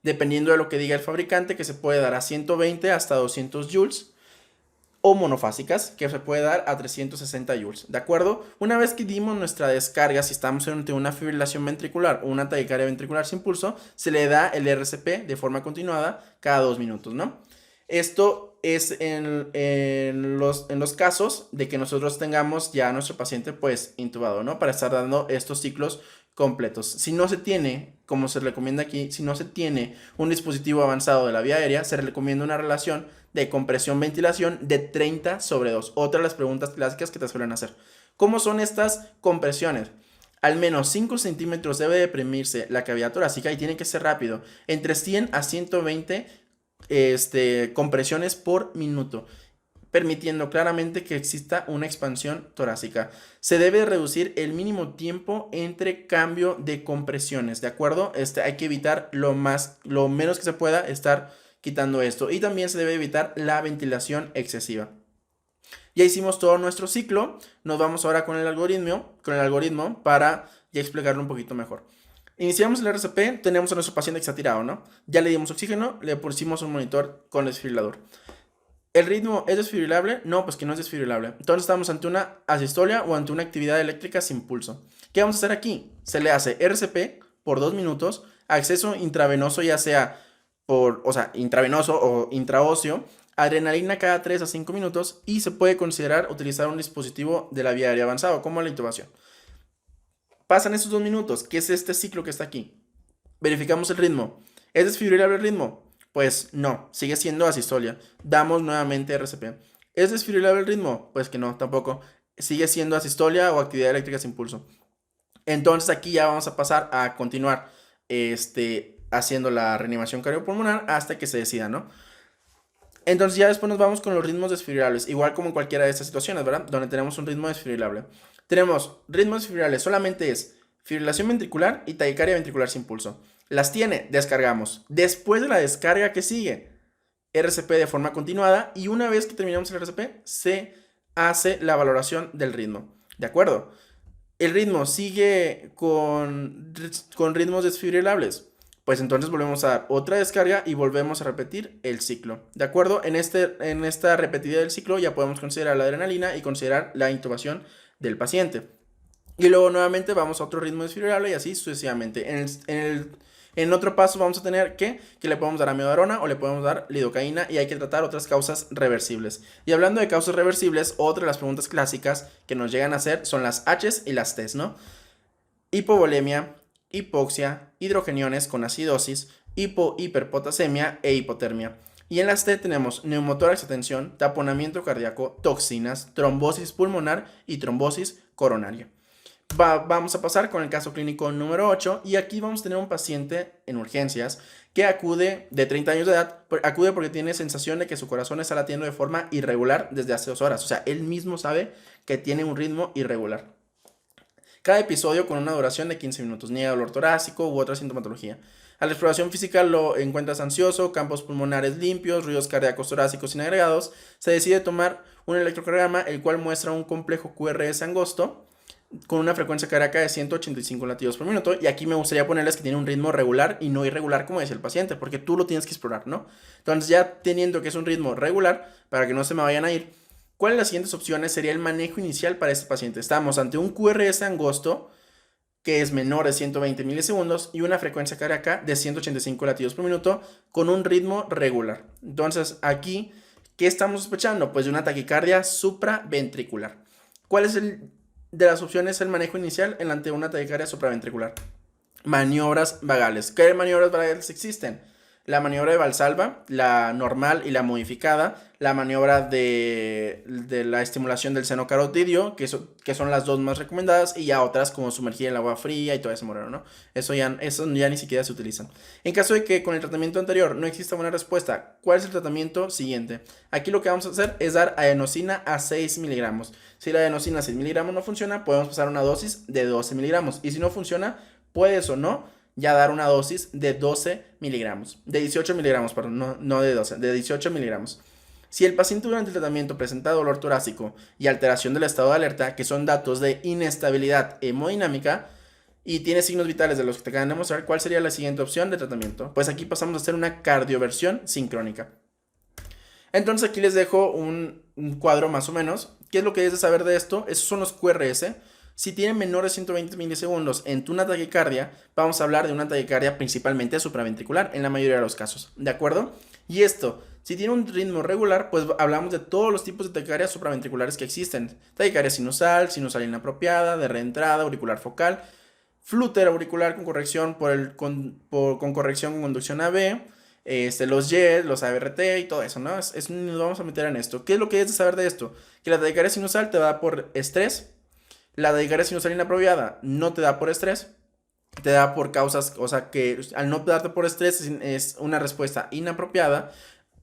dependiendo de lo que diga el fabricante, que se puede dar a 120 hasta 200 joules, o monofásicas, que se puede dar a 360 joules, ¿de acuerdo? Una vez que dimos nuestra descarga, si estamos ante una fibrilación ventricular o una taquicardia ventricular sin pulso, se le da el RCP de forma continuada cada 2 minutos, ¿no? Esto es en los casos de que nosotros tengamos ya a nuestro paciente pues intubado, ¿no? Para estar dando estos ciclos completos. Si no se tiene, como se recomienda aquí, si no se tiene un dispositivo avanzado de la vía aérea, se recomienda una relación de compresión-ventilación de 30/2. Otra de las preguntas clásicas que te suelen hacer. ¿Cómo son estas compresiones? Al menos 5 centímetros debe deprimirse la cavidad torácica y tiene que ser rápido. Entre 100 a 120 compresiones por minuto, permitiendo claramente que exista una expansión torácica. Se debe reducir el mínimo tiempo entre cambio de compresiones, ¿de acuerdo? Hay que evitar lo menos que se pueda estar quitando esto. Y también se debe evitar la ventilación excesiva. Ya hicimos todo nuestro ciclo. Nos vamos ahora con el algoritmo para ya explicarlo un poquito mejor. Iniciamos el RCP, tenemos a nuestro paciente que está tirado, ¿no? Ya le dimos oxígeno, le pusimos un monitor con desfibrilador. ¿El ritmo es desfibrilable? No, pues que no es desfibrilable. Entonces estamos ante una asistolia o ante una actividad eléctrica sin pulso. ¿Qué vamos a hacer aquí? Se le hace RCP por 2 minutos, acceso intravenoso ya sea intravenoso o intraóseo, adrenalina cada 3 a 5 minutos y se puede considerar utilizar un dispositivo de la vía aérea avanzado como la intubación. Pasan estos 2 minutos, ¿qué es este ciclo que está aquí? Verificamos el ritmo. ¿Es desfibrilable el ritmo? Pues no, sigue siendo asistolia. Damos nuevamente RCP. ¿Es desfibrilable el ritmo? Pues que no, tampoco. Sigue siendo asistolia o actividad eléctrica sin pulso. Entonces aquí ya vamos a pasar a continuar haciendo la reanimación cardiopulmonar hasta que se decida, ¿no? Entonces ya después nos vamos con los ritmos desfibrilables, igual como en cualquiera de estas situaciones, ¿verdad? Donde tenemos un ritmo desfibrilable. Tenemos ritmos desfibrilables, solamente es fibrilación ventricular y taquicardia ventricular sin pulso. Las tiene, descargamos. Después de la descarga, ¿qué sigue? RCP de forma continuada y una vez que terminamos el RCP, se hace la valoración del ritmo, ¿de acuerdo? El ritmo sigue con ritmos desfibrilables. Pues entonces volvemos a dar otra descarga y volvemos a repetir el ciclo, ¿de acuerdo? En esta repetida del ciclo ya podemos considerar la adrenalina y considerar la intubación del paciente. Y luego nuevamente vamos a otro ritmo desfibrilable y así sucesivamente. En otro paso vamos a tener que le podemos dar amiodarona o le podemos dar lidocaína y hay que tratar otras causas reversibles. Y hablando de causas reversibles, otra de las preguntas clásicas que nos llegan a hacer son las H's y las T's, ¿no? Hipovolemia, hipoxia, hidrogeniones con acidosis, hiperpotasemia e hipotermia. Y en las T tenemos neumotórax de tensión, taponamiento cardíaco, toxinas, trombosis pulmonar y trombosis coronaria. Vamos a pasar con el caso clínico número 8 y aquí vamos a tener un paciente en urgencias que acude de 30 años de edad, acude porque tiene sensación de que su corazón está latiendo de forma irregular desde hace 2 horas, o sea, él mismo sabe que tiene un ritmo irregular. Cada episodio con una duración de 15 minutos, niega dolor torácico u otra sintomatología. A la exploración física lo encuentras ansioso, campos pulmonares limpios, ruidos cardíacos torácicos sin agregados. Se decide tomar un electrocardiograma, el cual muestra un complejo QRS angosto con una frecuencia cardíaca de 185 latidos por minuto. Y aquí me gustaría ponerles que tiene un ritmo regular y no irregular, como decía el paciente, porque tú lo tienes que explorar, ¿no? Entonces, ya teniendo que es un ritmo regular, para que no se me vayan a ir, ¿cuáles de las siguientes opciones sería el manejo inicial para este paciente? Estamos ante un QRS angosto que es menor de 120 milisegundos y una frecuencia cardíaca de 185 latidos por minuto con un ritmo regular. Entonces, aquí, ¿qué estamos sospechando? Pues de una taquicardia supraventricular. ¿Cuál es de las opciones el manejo inicial ante una taquicardia supraventricular? Maniobras vagales. ¿Qué maniobras vagales existen? La maniobra de Valsalva, la normal y la modificada, la maniobra de la estimulación del seno carotidio, que son las dos más recomendadas, y ya otras como sumergir en el agua fría y todo ese moreno, ¿no? Eso ya ni siquiera se utilizan. En caso de que con el tratamiento anterior no exista buena respuesta, ¿cuál es el tratamiento siguiente? Aquí lo que vamos a hacer es dar adenosina a 6 miligramos. Si la adenosina a 6 miligramos no funciona, podemos pasar a una dosis de 12 miligramos. Y si no funciona, puedes o no ya dar una dosis de 12 miligramos, de 18 miligramos, perdón, no de 12, de 18 miligramos. Si el paciente durante el tratamiento presenta dolor torácico y alteración del estado de alerta, que son datos de inestabilidad hemodinámica, y tiene signos vitales de los que te acaban de mostrar, ¿cuál sería la siguiente opción de tratamiento? Pues aquí pasamos a hacer una cardioversión sincrónica. Entonces aquí les dejo un cuadro más o menos. ¿Qué es lo que debes de saber de esto? Esos son los QRS. Si tienen menor de 120 milisegundos en una taquicardia, vamos a hablar de una taquicardia principalmente supraventricular en la mayoría de los casos, ¿de acuerdo? Y esto, si tiene un ritmo regular, pues hablamos de todos los tipos de taquicardias supraventriculares que existen. Taquicardia sinusal, sinusal inapropiada, de reentrada, auricular focal, flúter auricular con corrección con corrección con conducción AB, los JET, los ABRT y todo eso, ¿no? Nos vamos a meter en esto. ¿Qué es lo que debes de saber de esto? Que la taquicardia sinusal te da por estrés. La taquicardia sinusal inapropiada no te da por estrés, te da por causas, o sea que al no darte por estrés es una respuesta inapropiada.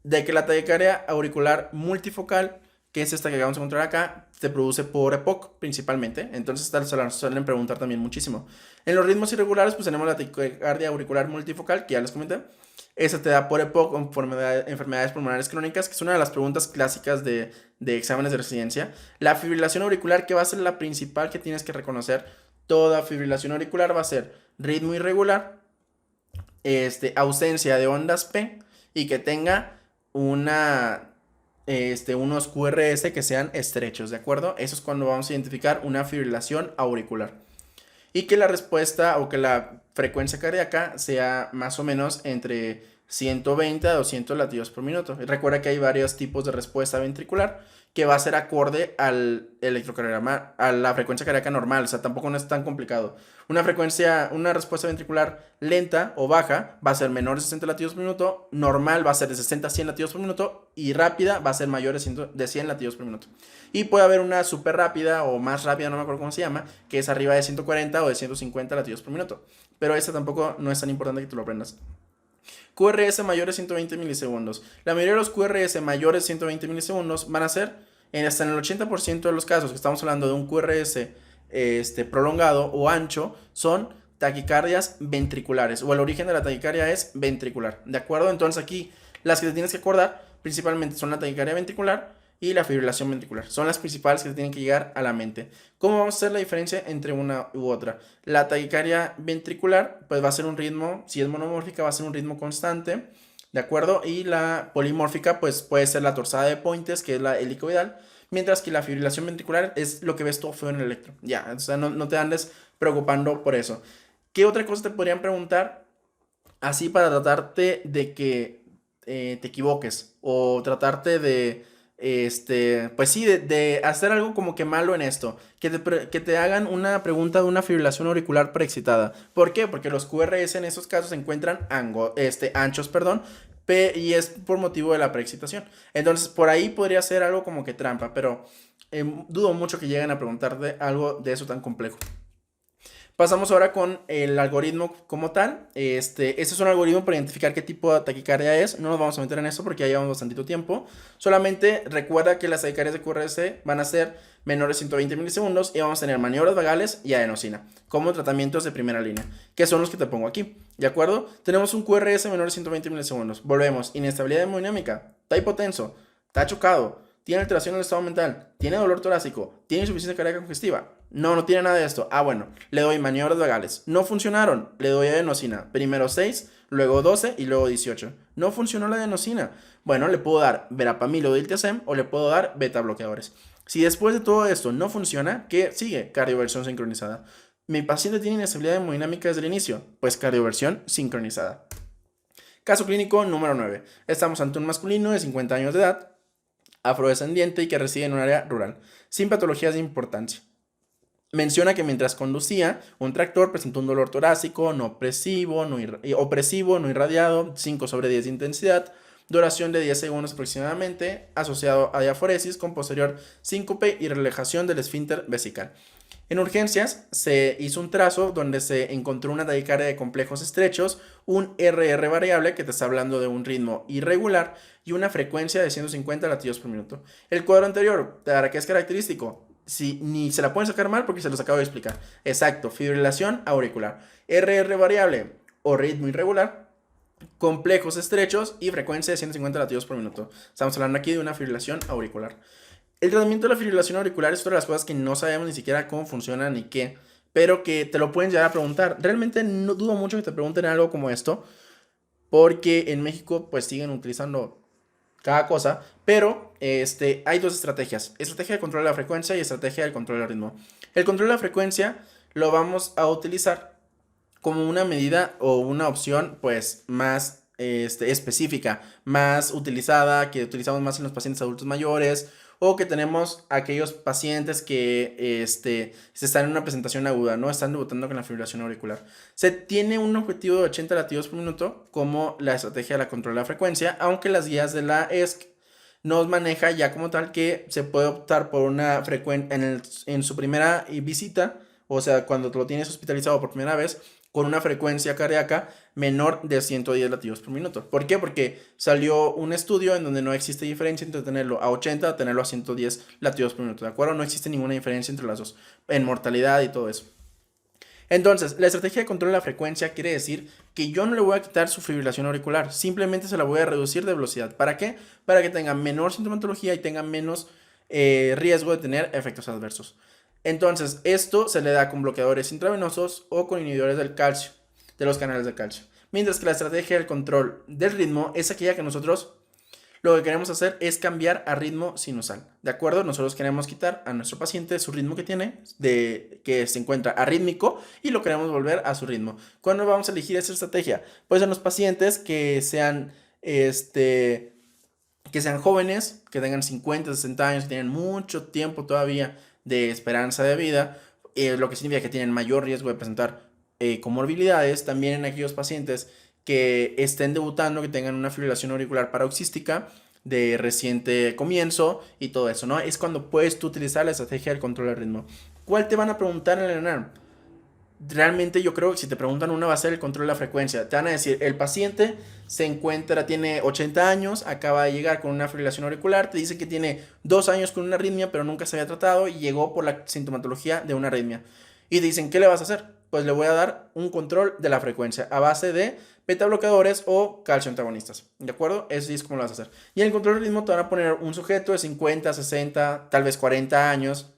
De que la taquicardia auricular multifocal, que es esta que vamos a encontrar acá, se produce por EPOC principalmente. Entonces se la suelen preguntar también muchísimo. En los ritmos irregulares pues tenemos la taquicardia auricular multifocal, que ya les comenté. Esa te da por EPOC o enfermedades pulmonares crónicas, que es una de las preguntas clásicas de exámenes de residencia. La fibrilación auricular, que va a ser la principal que tienes que reconocer. Toda fibrilación auricular va a ser ritmo irregular, ausencia de ondas P y que tenga unos QRS que sean estrechos, ¿de acuerdo? Eso es cuando vamos a identificar una fibrilación auricular. Y que la respuesta o que la frecuencia cardíaca sea más o menos entre 120 a 200 latidos por minuto. Recuerda que hay varios tipos de respuesta ventricular que va a ser acorde al electrocardiograma, a la frecuencia cardíaca normal, o sea, tampoco no es tan complicado. Una respuesta ventricular lenta o baja va a ser menor de 60 latidos por minuto, normal va a ser de 60 a 100 latidos por minuto y rápida va a ser mayor de 100 latidos por minuto. Y puede haber una súper rápida o más rápida, no me acuerdo cómo se llama, que es arriba de 140 o de 150 latidos por minuto. Pero esta tampoco no es tan importante que tú lo aprendas. QRS mayores de 120 milisegundos. La mayoría de los QRS mayores de 120 milisegundos van a ser, hasta en el 80% de los casos que estamos hablando de un QRS prolongado o ancho, son taquicardias ventriculares o el origen de la taquicardia es ventricular, ¿de acuerdo? Entonces aquí las que te tienes que acordar principalmente son la taquicardia ventricular y la fibrilación ventricular. Son las principales que te tienen que llegar a la mente. ¿Cómo vamos a hacer la diferencia entre una u otra? La taquicardia ventricular pues va a ser un ritmo, si es monomórfica va a ser un ritmo constante, ¿de acuerdo? Y la polimórfica pues puede ser la torsada de Pointes, que es la helicoidal, mientras que la fibrilación ventricular es lo que ves todo feo en el electro. Ya, o sea, no te andes preocupando por eso. ¿Qué otra cosa te podrían preguntar? Así para tratarte de que te equivoques o tratarte de pues sí, de hacer algo como que malo en esto, que te hagan una pregunta de una fibrilación auricular preexcitada. ¿Por qué? Porque los QRS en esos casos se encuentran anchos, perdón, y es por motivo de la preexcitación. Entonces, por ahí podría ser algo como que trampa, pero dudo mucho que lleguen a preguntarte algo de eso tan complejo. Pasamos ahora con el algoritmo como tal. Este es un algoritmo para identificar qué tipo de taquicardia es. No nos vamos a meter en eso porque ya llevamos bastante tiempo. Solamente recuerda que las taquicardias de QRS van a ser menores de 120 milisegundos y vamos a tener maniobras vagales y adenosina como tratamientos de primera línea, que son los que te pongo aquí. ¿De acuerdo? Tenemos un QRS menor de 120 milisegundos. Volvemos. Inestabilidad hemodinámica. Está hipotenso. Está chocado. Tiene alteración del estado mental. Tiene dolor torácico. Tiene insuficiencia cardíaca congestiva. No tiene nada de esto. Ah, bueno, le doy maniobras vagales. No funcionaron. Le doy adenosina. Primero 6, luego 12 y luego 18. No funcionó la adenosina. Bueno, le puedo dar verapamil o diltiazem o le puedo dar beta bloqueadores. Si después de todo esto no funciona, ¿qué sigue? Cardioversión sincronizada. Mi paciente tiene inestabilidad hemodinámica desde el inicio. Pues cardioversión sincronizada. Caso clínico número 9. Estamos ante un masculino de 50 años de edad, afrodescendiente y que reside en un área rural, sin patologías de importancia. Menciona que mientras conducía, un tractor presentó un dolor torácico no opresivo, no irradiado, 5/10 de intensidad, duración de 10 segundos aproximadamente, asociado a diaforesis con posterior síncope y relajación del esfínter vesical. En urgencias se hizo un trazo donde se encontró una taquicardia de complejos estrechos, un RR variable que te está hablando de un ritmo irregular y una frecuencia de 150 latidos por minuto. El cuadro anterior, ¿para qué es característico? Si ni se la pueden sacar mal porque se los acabo de explicar. Exacto, fibrilación auricular. RR variable o ritmo irregular, complejos estrechos y frecuencia de 150 latidos por minuto. Estamos hablando aquí de una fibrilación auricular. El tratamiento de la fibrilación auricular es otra de las cosas que no sabemos ni siquiera cómo funciona ni qué, pero que te lo pueden llegar a preguntar. Realmente no dudo mucho que te pregunten algo como esto, porque en México pues siguen utilizando cada cosa, pero hay dos estrategias: estrategia de control de la frecuencia y estrategia de control del ritmo. El control de la frecuencia lo vamos a utilizar como una medida o una opción pues más específica, más utilizada, que utilizamos más en los pacientes adultos mayores, o que tenemos aquellos pacientes que se están en una presentación aguda, ¿no? Están debutando con la fibrilación auricular. Se tiene un objetivo de 80 latidos por minuto como la estrategia de la control de la frecuencia, aunque las guías de la ESC nos maneja ya como tal que se puede optar por una frecuencia en su primera visita, o sea, cuando lo tienes hospitalizado por primera vez, con una frecuencia cardíaca menor de 110 latidos por minuto. ¿Por qué? Porque salió un estudio en donde no existe diferencia entre tenerlo a 80 a tenerlo a 110 latidos por minuto, ¿de acuerdo? No existe ninguna diferencia entre las dos, en mortalidad y todo eso. Entonces, la estrategia de control de la frecuencia quiere decir que yo no le voy a quitar su fibrilación auricular, simplemente se la voy a reducir de velocidad. ¿Para qué? Para que tenga menor sintomatología y tenga menos riesgo de tener efectos adversos. Entonces, esto se le da con bloqueadores intravenosos o con inhibidores del calcio, de los canales de calcio. Mientras que la estrategia del control del ritmo es aquella que nosotros lo que queremos hacer es cambiar a ritmo sinusal, ¿de acuerdo? Nosotros queremos quitar a nuestro paciente su ritmo que tiene, que se encuentra arrítmico, y lo queremos volver a su ritmo. ¿Cuándo vamos a elegir esa estrategia? Pues en los pacientes que sean, jóvenes, que tengan 50, 60 años, que tienen mucho tiempo todavía de esperanza de vida, lo que significa que tienen mayor riesgo de presentar comorbilidades. También en aquellos pacientes que estén debutando, que tengan una fibrilación auricular paroxística de reciente comienzo y todo eso, ¿no? Es cuando puedes tú utilizar la estrategia del control del ritmo. ¿Cuál te van a preguntar en el ENARM? Realmente yo creo que si te preguntan una va a ser el control de la frecuencia. Te van a decir, el paciente tiene 80 años, acaba de llegar con una fibrilación auricular, te dice que tiene 2 años con una arritmia, pero nunca se había tratado y llegó por la sintomatología de una arritmia. Y te dicen, ¿qué le vas a hacer? Pues le voy a dar un control de la frecuencia a base de beta bloqueadores o calcio antagonistas, ¿de acuerdo? Eso es como lo vas a hacer. Y en el control del ritmo te van a poner un sujeto de 50, 60, tal vez 40 años,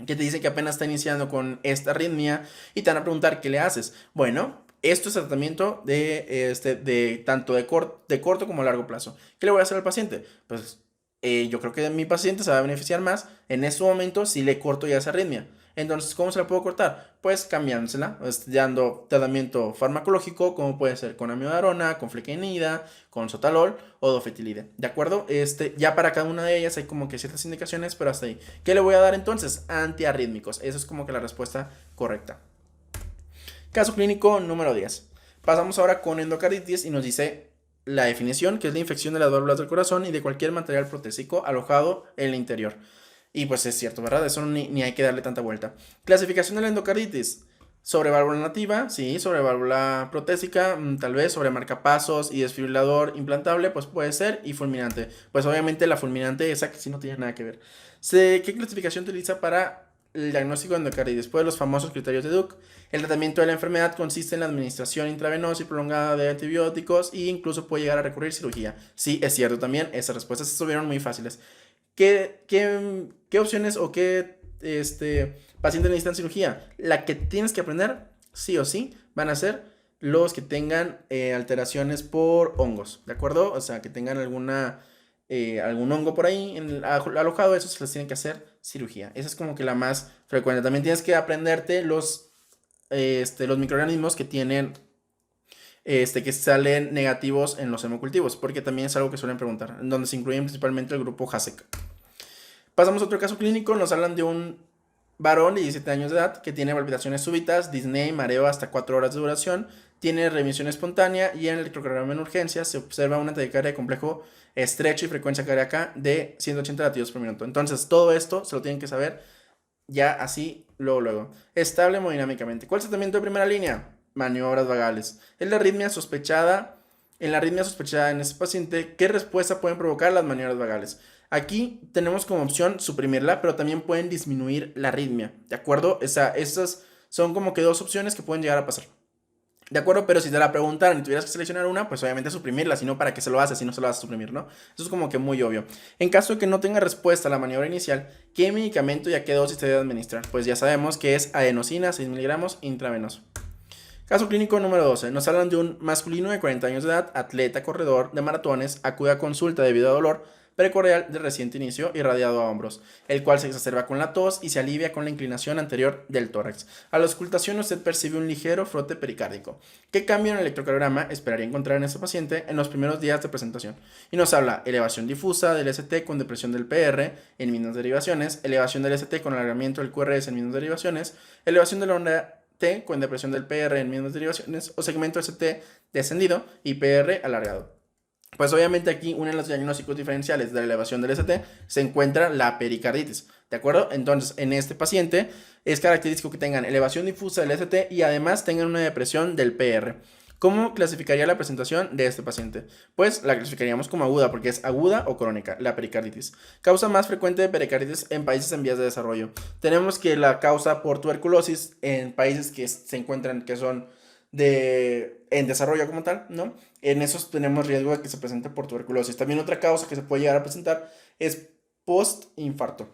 que te dice que apenas está iniciando con esta arritmia y te van a preguntar qué le haces. Bueno, esto es tratamiento de tanto de corto como a largo plazo. ¿Qué le voy a hacer al paciente? Pues yo creo que mi paciente se va a beneficiar más en este momento si le corto ya esa arritmia. Entonces, ¿cómo se la puedo cortar? Pues cambiándosela, dando tratamiento farmacológico, como puede ser con amiodarona, con flecainida, con sotalol o dofetilide, ¿de acuerdo? Ya para cada una de ellas hay como que ciertas indicaciones, pero hasta ahí. ¿Qué le voy a dar entonces? Antiarrítmicos. Eso es como que la respuesta correcta. Caso clínico número 10. Pasamos ahora con endocarditis y nos dice la definición, que es la infección de las válvulas del corazón y de cualquier material protésico alojado en el interior. Y pues es cierto, ¿verdad? Eso ni hay que darle tanta vuelta. Clasificación de la endocarditis. Sobre válvula nativa, sí, sobre válvula protésica, tal vez, sobre marcapasos y desfibrilador implantable, pues puede ser, y fulminante. Pues obviamente la fulminante, esa que sí no tiene nada que ver. ¿Qué clasificación utiliza para el diagnóstico de endocarditis? Pues los famosos criterios de Duke. El tratamiento de la enfermedad consiste en la administración intravenosa y prolongada de antibióticos e incluso puede llegar a recurrir cirugía. Sí, es cierto también, esas respuestas estuvieron muy fáciles. ¿Qué opciones o qué pacientes necesitan cirugía? La que tienes que aprender, sí o sí, van a ser los que tengan alteraciones por hongos, ¿de acuerdo? O sea, que tengan algún hongo por ahí alojado, eso se les tiene que hacer cirugía. Esa es como que la más frecuente. También tienes que aprenderte los microorganismos que tienen que salen negativos en los hemocultivos, porque también es algo que suelen preguntar, en donde se incluyen principalmente el grupo HASEC. Pasamos a otro caso clínico, nos hablan de un varón de 17 años de edad que tiene palpitaciones súbitas, disnea y mareo hasta 4 horas de duración, tiene remisión espontánea y en el electrocardiograma en urgencia se observa una taquicardia de complejo estrecho y frecuencia cardíaca de 180 latidos por minuto. Entonces, todo esto se lo tienen que saber ya así, luego. Estable hemodinámicamente. ¿Cuál es el tratamiento de primera línea? Maniobras vagales. En la arritmia sospechada en este paciente, ¿qué respuesta pueden provocar las maniobras vagales? Aquí tenemos como opción suprimirla, pero también pueden disminuir la arritmia, ¿de acuerdo? Estas son como que dos opciones que pueden llegar a pasar. ¿De acuerdo? Pero si te la preguntaran y tuvieras que seleccionar una, pues obviamente suprimirla, si no, ¿para qué se lo haces si no se lo vas a suprimir, no? Eso es como que muy obvio. En caso de que no tenga respuesta a la maniobra inicial, ¿qué medicamento y a qué dosis se debe administrar? Pues ya sabemos que es adenosina, 6 miligramos intravenoso. Caso clínico número 12. Nos hablan de un masculino de 40 años de edad, atleta, corredor de maratones, acude a consulta debido a dolor precordial de reciente inicio irradiado a hombros, el cual se exacerba con la tos y se alivia con la inclinación anterior del tórax. A la auscultación usted percibe un ligero frote pericárdico. ¿Qué cambio en el electrocardiograma esperaría encontrar en este paciente en los primeros días de presentación? Y nos habla elevación difusa del ST con depresión del PR en mismas derivaciones, elevación del ST con alargamiento del QRS en mismas derivaciones, elevación de la onda T con depresión del PR en mismas derivaciones o segmento ST descendido y PR alargado. Pues obviamente aquí uno de los diagnósticos diferenciales de la elevación del ST se encuentra la pericarditis, ¿de acuerdo? Entonces, en este paciente es característico que tengan elevación difusa del ST y además tengan una depresión del PR. ¿Cómo clasificaría la presentación de este paciente? Pues la clasificaríamos como aguda porque es aguda o crónica, la pericarditis. Causa más frecuente de pericarditis en países en vías de desarrollo. Tenemos que la causa por tuberculosis en países que se encuentran, que son en desarrollo como tal, ¿no? En esos tenemos riesgo de que se presente por tuberculosis. También otra causa que se puede llegar a presentar es post-infarto.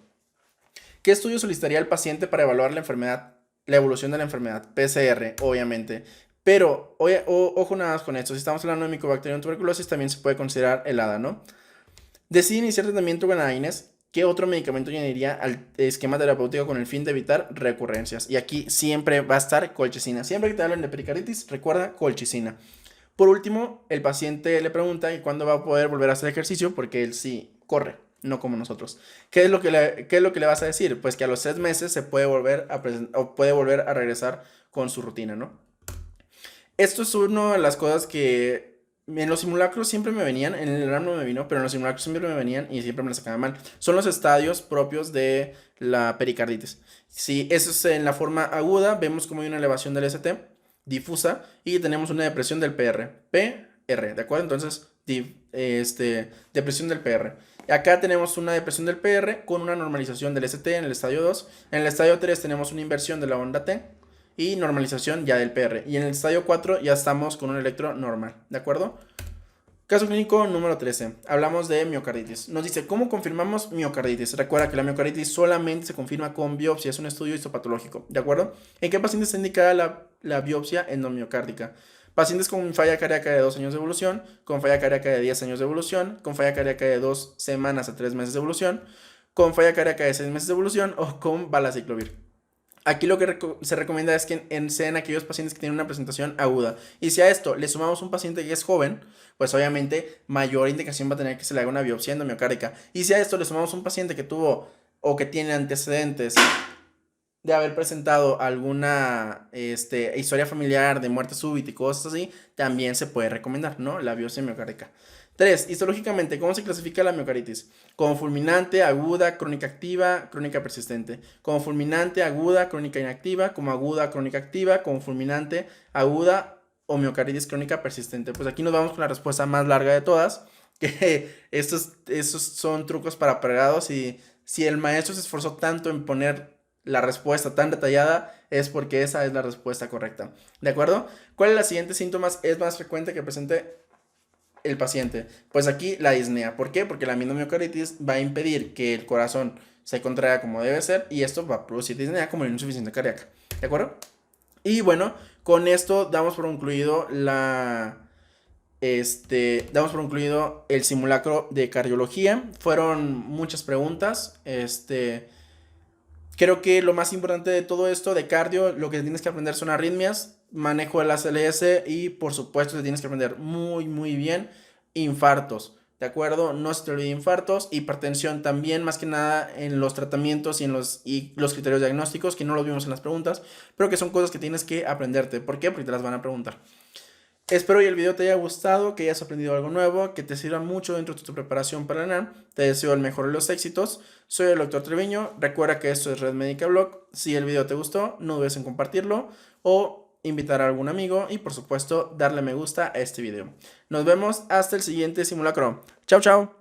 ¿Qué estudio solicitaría el paciente para evaluar la enfermedad, la evolución de la enfermedad? PCR, obviamente. Pero, ojo nada más con esto, si estamos hablando de Mycobacterium tuberculosis, también se puede considerar el HADA, ¿no? Decide iniciar tratamiento con AINES. ¿Qué otro medicamento añadiría al esquema terapéutico con el fin de evitar recurrencias? Y aquí siempre va a estar colchicina. Siempre que te hablen de pericarditis, recuerda colchicina. Por último, el paciente le pregunta cuándo va a poder volver a hacer ejercicio, porque él sí corre, no como nosotros. ¿Qué es lo que le vas a decir? Pues que a los 3 meses se puede volver a regresar con su rutina, ¿no? Esto es una de las cosas que en los simulacros siempre me venían, en el RAM no me vino, pero en los simulacros siempre me venían y siempre me la sacaban mal. Son los estadios propios de la pericarditis. Si eso es en la forma aguda, vemos como hay una elevación del ST difusa y tenemos una depresión del PR. ¿de acuerdo? Entonces, depresión del PR. Acá tenemos una depresión del PR con una normalización del ST en el estadio 2. En el estadio 3 tenemos una inversión de la onda T y normalización ya del PR. Y en el estadio 4 ya estamos con un electro normal, ¿de acuerdo? Caso clínico número 13. Hablamos de miocarditis. Nos dice, ¿cómo confirmamos miocarditis? Recuerda que la miocarditis solamente se confirma con biopsia, es un estudio histopatológico, ¿de acuerdo? ¿En qué pacientes está indicada la biopsia endomiocárdica? Pacientes con falla cardíaca de 2 años de evolución, con falla cardíaca de 10 años de evolución, con falla cardíaca de 2 semanas a 3 meses de evolución, con falla cardíaca de 6 meses de evolución o con valaciclovir. Aquí lo que se recomienda es que sean aquellos pacientes que tienen una presentación aguda. Y si a esto le sumamos un paciente que es joven, pues obviamente mayor indicación va a tener que se le haga una biopsia endomiocárdica. Y si a esto le sumamos un paciente que tuvo o que tiene antecedentes de haber presentado alguna historia familiar de muerte súbita y cosas así, también se puede recomendar, ¿no? La biopsia miocárdica. 3. Histológicamente, ¿cómo se clasifica la miocaritis? Como fulminante, aguda, crónica activa, crónica persistente. Como fulminante, aguda, crónica inactiva, como aguda, crónica activa, como fulminante, aguda o miocaritis crónica persistente. Pues aquí nos vamos con la respuesta más larga de todas, que estos son trucos para pregrados y si el maestro se esforzó tanto en poner la respuesta tan detallada es porque esa es la respuesta correcta. ¿De acuerdo? ¿Cuál de los siguientes síntomas es más frecuente que presente el paciente? Pues aquí la disnea. ¿Por qué? Porque la miocaritis va a impedir que el corazón se contraiga como debe ser y esto va a producir disnea como insuficiencia cardíaca. ¿De acuerdo? Y bueno, con esto damos por concluido damos por concluido el simulacro de cardiología. Fueron muchas preguntas. Creo que lo más importante de todo esto de cardio, lo que tienes que aprender son arritmias, manejo de la CLS y por supuesto te tienes que aprender muy bien infartos, ¿de acuerdo? No se te olvide infartos, hipertensión también, más que nada en los tratamientos y los criterios diagnósticos, que no los vimos en las preguntas, pero que son cosas que tienes que aprenderte. ¿Por qué? Porque te las van a preguntar. Espero que el video te haya gustado, que hayas aprendido algo nuevo, que te sirva mucho dentro de tu preparación para el ENAM. Te deseo el mejor de los éxitos. Soy el Dr. Treviño. Recuerda que esto es Red Médica Blog. Si el video te gustó, no dudes en compartirlo o invitar a algún amigo y por supuesto darle me gusta a este video. Nos vemos hasta el siguiente simulacro. Chao, chao.